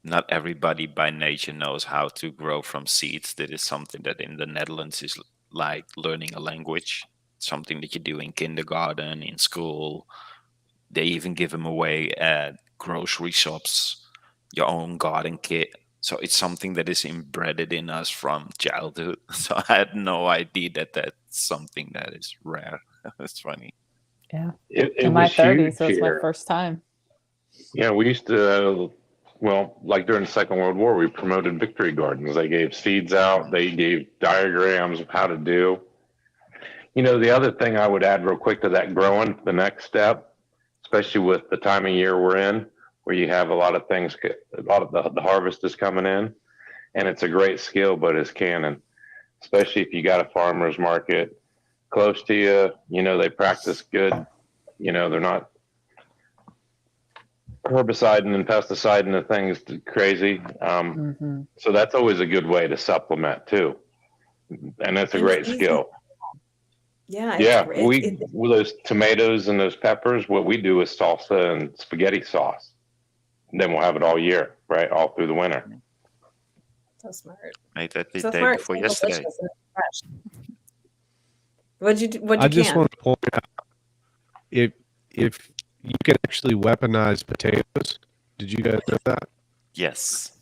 not everybody by nature knows how to grow from seeds. That is something that in the Netherlands is like learning a language, something that you do in kindergarten, in school. They even give them away at grocery shops, your own garden kit. So it's something that is embedded in us from childhood. So I had no idea that that's something that is rare. It's funny. Yeah. It In my was 30s, huge it was my here. first time. Yeah, we used to, well, like during the Second World War, we promoted victory gardens. They gave seeds out, they gave diagrams of how to do. You know, the other thing I would add real quick to that growing, the next step, especially with the time of year we're in, where you have a lot of things, a lot of the harvest is coming in, and it's a great skill, but it's canning, especially if you got a farmer's market close to you. You know, they practice good. You know, they're not herbiciding and pesticiding the things crazy. So that's always a good way to supplement too. And that's a great skill. Yeah. Yeah. With those tomatoes and those peppers, what we do is salsa and spaghetti sauce. And then we'll have it all year, right? All through the winter. So smart. Made that the So day smart. before So yesterday. delicious and fresh. What'd you do? I just want to point out if you can actually weaponize potatoes. Did you guys know that? Yes.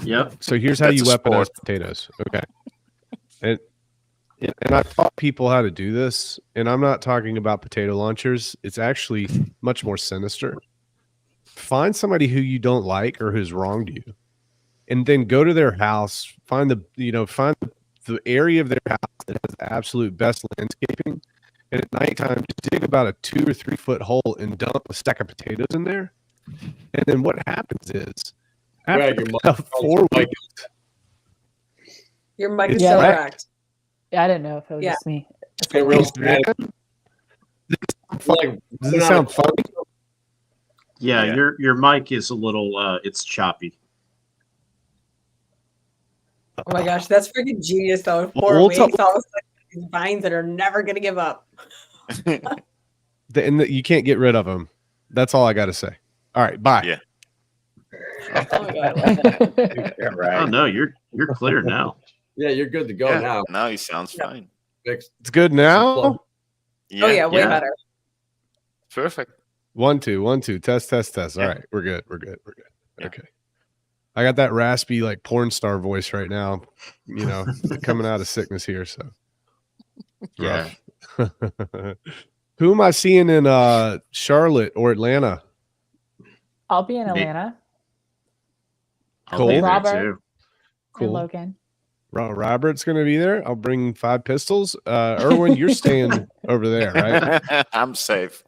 Yep. So here's how That's you a weaponize sport. potatoes. Okay. And I've taught people how to do this, and I'm not talking about potato launchers. It's actually much more sinister. Find somebody who you don't like or who's wronged you, and then go to their house, find the area of their house that has the absolute best landscaping, and at nighttime just dig about a 2 or 3 foot hole and dump a stack of potatoes in there. And then what happens is after about 4 weeks, Your mic is It's so wrecked. correct. Yeah, I didn't know if it was Yeah. just me. Get real Does it sound funny? Yeah, Yeah. your mic is a little it's choppy. Oh my gosh, that's freaking genius though. In Well, 4 we'll weeks, talk- all of a sudden, these vines that are never gonna give up. You can't get rid of them. That's all I got to say. All right, bye. Yeah. Oh my god. Yeah, Oh right. no, you're clear now. Yeah, you're good to go Yeah, now. now he sounds Yeah. fine. Fixed. It's good now. Yeah. Oh yeah, way Yeah. better. Perfect. 1 2 1 2 test. All Yeah. right, we're good. Yeah. Okay. I got that raspy like porn star voice right now, you know, coming out of sickness here. So Yeah. rough. Who am I seeing in Charlotte or Atlanta? I'll be in Me- Atlanta I'll Cool. be there Robert. too. and Cool. Logan. Robert's going to be there. I'll bring 5 pistols. Erwin, you're staying over there, right? I'm safe.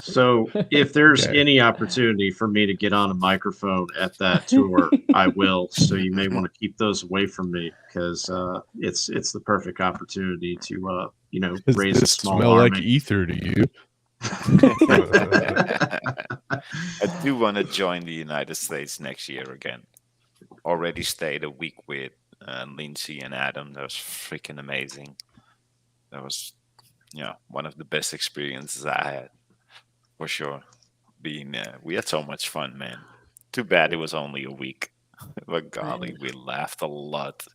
So if there's Okay. any opportunity for me to get on a microphone at that tour, I will. So you may want to keep those away from me because it's the perfect opportunity to Does raise a this small smell like army. ether to you? I do want to join the United States next year again. Already stayed a week with Lindsay and Adam. That was freaking amazing. That was, one of the best experiences I had, for sure. We had so much fun, man. Too bad it was only a week, but golly, we laughed a lot.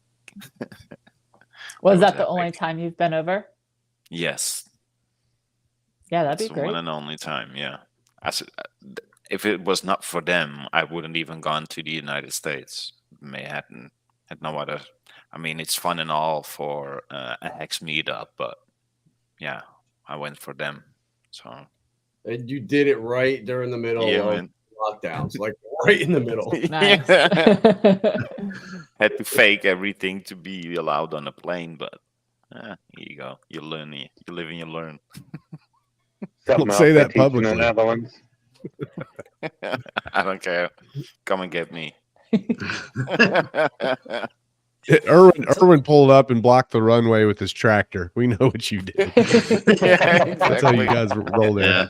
Was That that the was only epic. time you've been over? Yes, Yeah, that'd that's be the one great. and only time. Yeah, if it was not for them, I wouldn't even gone to the United States. Had no other. I mean, it's fun and all for a Hex meetup, but yeah, I went for them. So And you did it right during the middle yeah, of man. lockdowns, like right in the middle. Nice. Had to fake everything to be allowed on a plane, but here you go. You learn. You live and you learn. Something Don't say else they that teach in the publicly. Netherlands. I don't care. Come and get me. Irwin pulled up and blocked the runway with his tractor. We know what you did. That's how you guys rolled in. Yeah.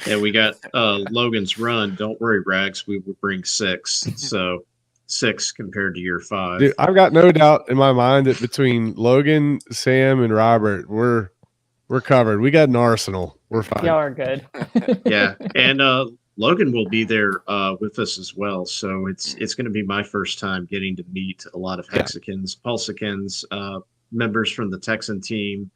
Yeah, we got Logan's run. Don't worry, Rags. We will bring 6. So 6 compared to your 5. Dude, I've got no doubt in my mind that between Logan, Sam, and Robert, we're covered. We got an arsenal. We're fine. Y'all are good. Yeah, and Logan will be there with us as well. So it's going to be my first time getting to meet a lot of Hexicans, Pulsicans, members from the Texan team.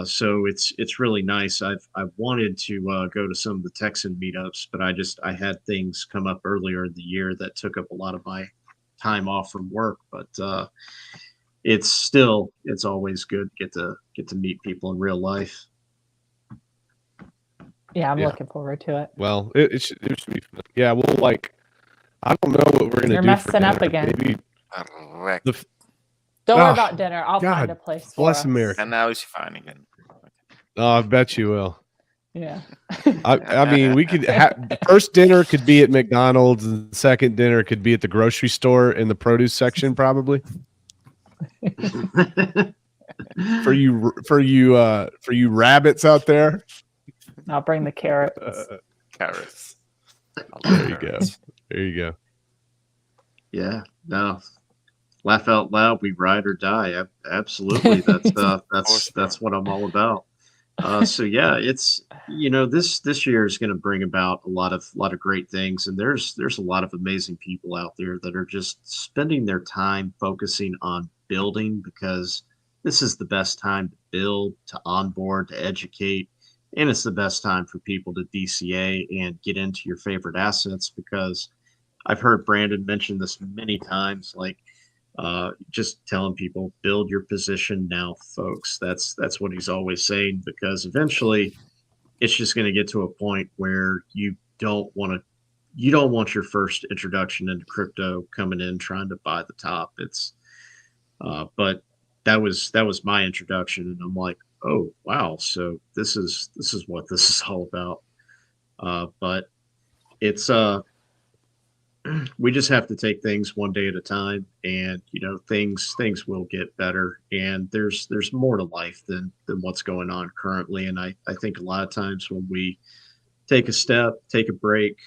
So it's really nice. I've wanted to go to some of the Texan meetups, but I had things come up earlier in the year that took up a lot of my time off from work. But it's always good to get to meet people in real life. Yeah, I'm looking forward to it. Well, it should be fun. Yeah, we'll I don't know what we're gonna You're do. messing up again. Maybe Don't worry about dinner. I'll find a place for bless us. America. And now he's fine again. Oh, I bet you will. Yeah. I mean, we could first dinner could be at McDonald's, and second dinner could be at the grocery store in the produce section, probably. for you rabbits out there. I'll bring the carrots. Carrots. There you go. There you go. Yeah. No. Laugh out loud. We ride or die. Absolutely. That's what I'm all about. So yeah, it's this year is going to bring about a lot of great things, and there's a lot of amazing people out there that are just spending their time focusing on building, because this is the best time to build, to onboard, to educate, and it's the best time for people to DCA and get into your favorite assets, because I've heard Brandon mention this many times, like just telling people, build your position now, folks. That's what he's always saying, because eventually it's just going to get to a point where you don't want your first introduction into crypto coming in trying to buy the top. It's but that was my introduction, and I'm like, oh wow, so this is what this is all about. But it's we just have to take things one day at a time, and things will get better, and there's more to life than what's going on currently. And I think a lot of times when we take a break,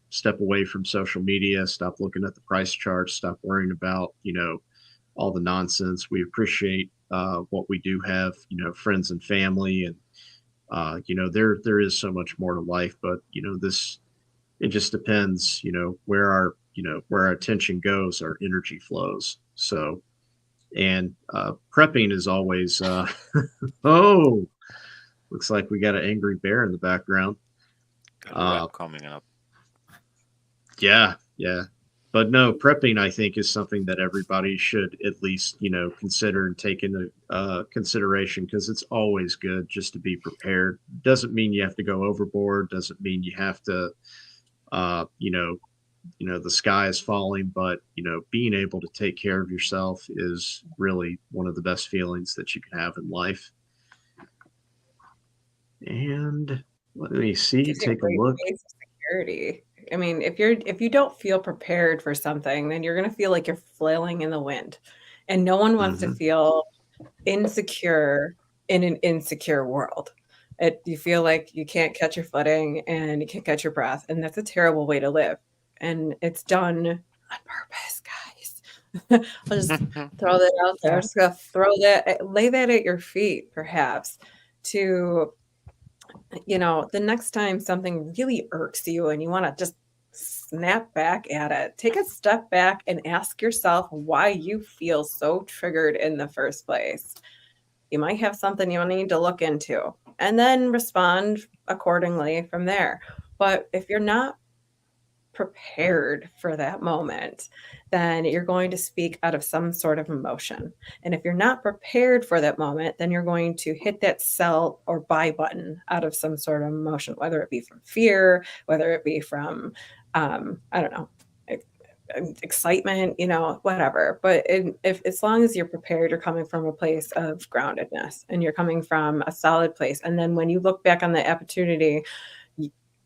step away from social media, stop looking at the price charts, stop worrying about all the nonsense, we appreciate what we do have, friends and family, and there is so much more to life. But it just depends, where our attention goes, our energy flows. So, and prepping is always oh, looks like we got an angry bear in the background. Coming up. Yeah. But no, prepping, I think, is something that everybody should at least, consider and take into consideration, because it's always good just to be prepared. Doesn't mean you have to go overboard. Doesn't mean you have to, the sky is falling, but, being able to take care of yourself is really one of the best feelings that you can have in life. And let me see, take a look. Security. I mean, if you don't feel prepared for something, then you're going to feel like you're flailing in the wind, and no one wants to feel insecure in an insecure world. You feel like you can't catch your footing and you can't catch your breath, and that's a terrible way to live. And it's done on purpose, guys. I'll just throw that out there. I'm just gonna lay that at your feet, perhaps, to the next time something really irks you and you want to just snap back at it, take a step back and ask yourself why you feel so triggered in the first place. You might have something you need to look into, and then respond accordingly from there. But if you're not prepared for that moment, then you're going to speak out of some sort of emotion. And if you're not prepared for that moment, then you're going to hit that sell or buy button out of some sort of emotion, whether it be from fear, whether it be from, I don't know, excitement, whatever. But if as long as you're prepared, you're coming from a place of groundedness and you're coming from a solid place. And then when you look back on the opportunity,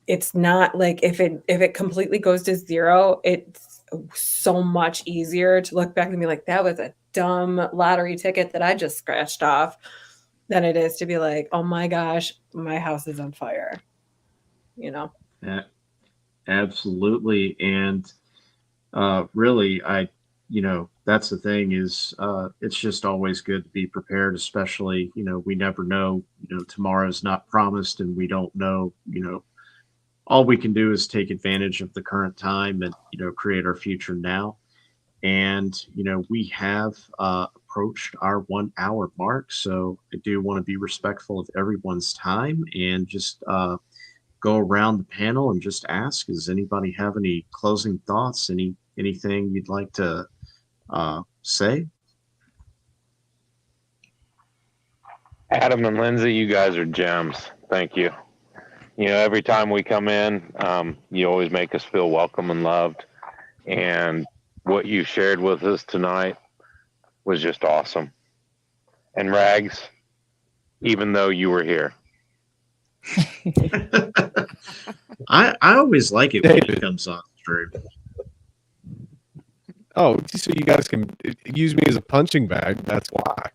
it's not like if it completely goes to zero, it's so much easier to look back and be like, that was a dumb lottery ticket that I just scratched off, than it is to be like, oh my gosh, my house is on fire. You know? Yeah, absolutely. And really, that's the thing is it's just always good to be prepared, especially, we never know, tomorrow's not promised and we don't know, all we can do is take advantage of the current time and, create our future now. And, we have approached our 1 hour mark. So I do want to be respectful of everyone's time and just go around the panel and just ask, does anybody have any closing thoughts, anything you'd like to say? Adam and Lindsay, you guys are gems. Thank you. Every time we come in, you always make us feel welcome and loved. And what you shared with us tonight was just awesome. And Rags, even though you were here. I always like it when it comes on stream. Oh, so you guys can use me as a punching bag. That's why.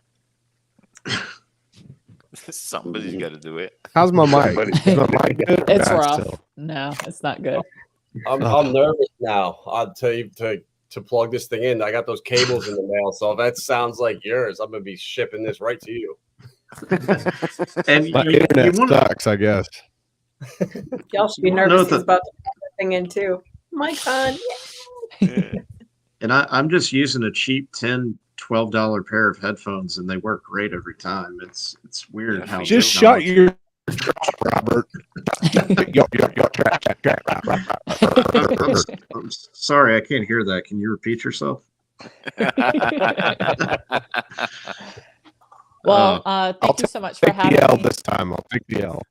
Somebody's got to do it. How's my mic? Is my mic good? It's rough. No, it's not good. I'm nervous now. I'll tell you to plug this thing in. I got those cables in the mail, so if that sounds like yours, I'm gonna be shipping this right to you. And my internet sucks, I guess. Y'all should be nervous. He's about to put the thing in too. Mike's on. Yeah. And I'm just using a cheap $10-12 pair of headphones, and they work great every time. It's weird how just shut your Robert. I'm sorry, I can't hear that. Can you repeat yourself? Well, thank you so much for having me. This time. I'll take the L.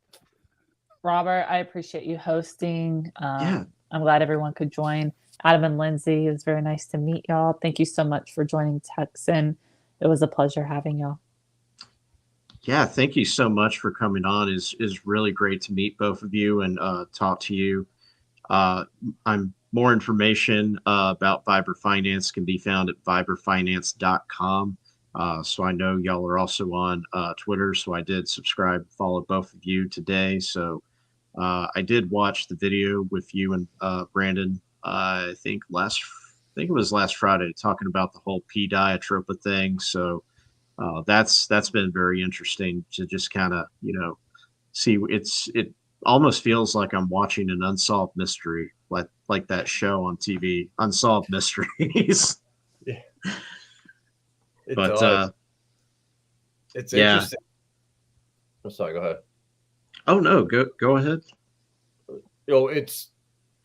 Robert, I appreciate you hosting. Yeah. I'm glad everyone could join. Adam and Lindsay, it was very nice to meet y'all. Thank you so much for joining Texan. It was a pleasure having y'all. Yeah, thank you so much for coming on. Is really great to meet both of you and talk to you. More information about Vibra Finance can be found at vibrafinance.com. So I know y'all are also on Twitter, so I did subscribe and follow both of you today. So I did watch the video with you and Brandon. I think it was last Friday, talking about the whole P diatropa thing. So that's been very interesting to just kind of see. It almost feels like I'm watching an unsolved mystery, like that show on TV, Unsolved Mysteries. Yeah. But it's interesting. I'm sorry, go ahead. Oh no, go ahead.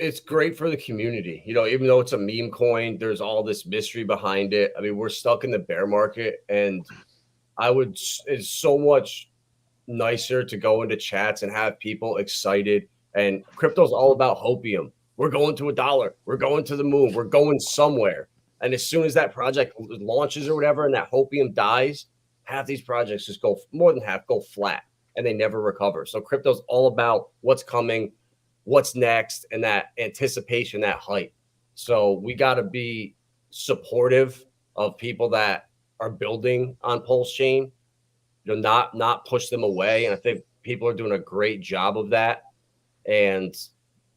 It's great for the community. Even though it's a meme coin, there's all this mystery behind it. I mean, we're stuck in the bear market, and it's so much nicer to go into chats and have people excited. And crypto's all about hopium. We're going to $1. We're going to the moon. We're going somewhere. And as soon as that project launches or whatever, and that hopium dies, half these projects just more than half go flat, and they never recover. So crypto's all about what's coming, what's next, and that anticipation, that hype. So we got to be supportive of people that are building on Pulse Chain, not push them away. And I think people are doing a great job of that. And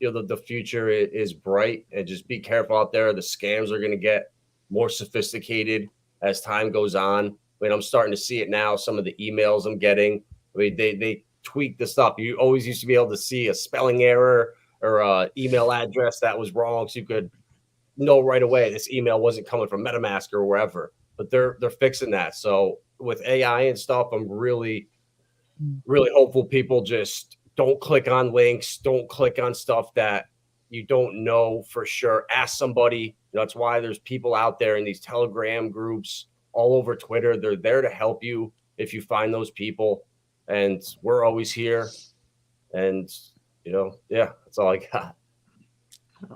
the future is bright. And just be careful out there. The scams are going to get more sophisticated as time goes on. I mean, I'm starting to see it now. Some of the emails I'm getting, I mean, they tweak the stuff. You always used to be able to see a spelling error or a email address that was wrong, so you could know right away this email wasn't coming from MetaMask or wherever. But they're fixing that. So with AI and stuff, I'm really, really hopeful people just don't click on links, don't click on stuff that you don't know for sure. Ask somebody. That's why there's people out there in these Telegram groups all over Twitter. They're there to help you if you find those people. And we're always here. And, yeah, that's all I got.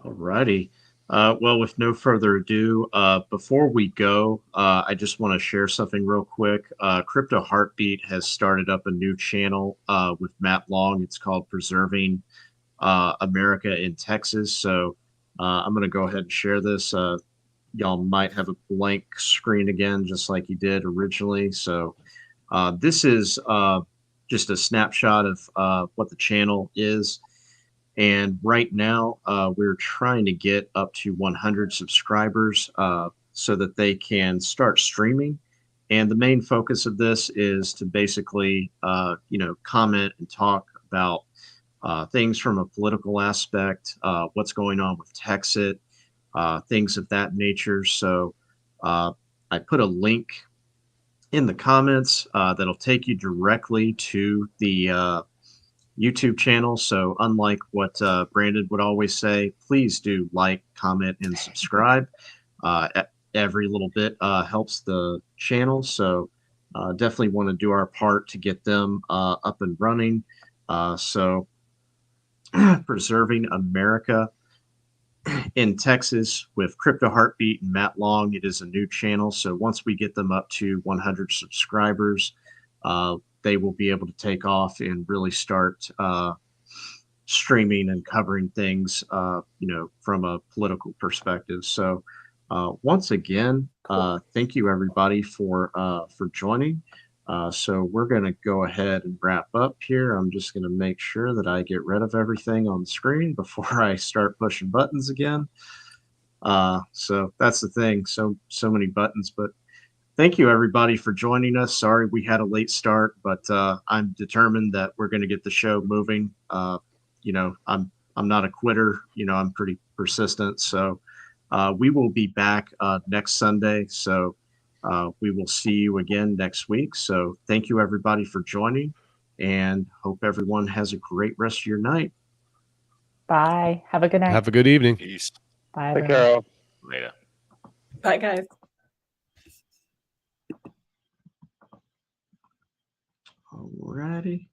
All righty. Well, with no further ado, before we go, I just want to share something real quick. Crypto Heartbeat has started up a new channel with Matt Long. It's called Preserving America in Texas. So I'm going to go ahead and share this. Y'all might have a blank screen again, just like you did originally. So this is just a snapshot of what the channel is. And right now, we're trying to get up to 100 subscribers so that they can start streaming. And the main focus of this is to basically, comment and talk about things from a political aspect, what's going on with Texit, things of that nature. So I put a link in the comments that'll take you directly to the YouTube channel. So unlike what Brandon would always say, please do like, comment, and subscribe. Every little bit helps the channel. So definitely want to do our part to get them up and running. So Preserving America in Texas with Crypto Heartbeat and Matt Long. It is a new channel. So once we get them up to 100 subscribers, they will be able to take off and really start streaming and covering things, from a political perspective. So once again, thank you everybody for joining. So we're going to go ahead and wrap up here. I'm just going to make sure that I get rid of everything on the screen before I start pushing buttons again. So that's the thing. So many buttons, but thank you everybody for joining us. Sorry we had a late start, but I'm determined that we're going to get the show moving. I'm not a quitter. I'm pretty persistent. So we will be back next Sunday. So we will see you again next week. So thank you everybody for joining, and hope everyone has a great rest of your night. Bye. Have a good night. Have a good evening. Peace. Bye. Take everyone. care, all. Later. Bye, guys. Alrighty.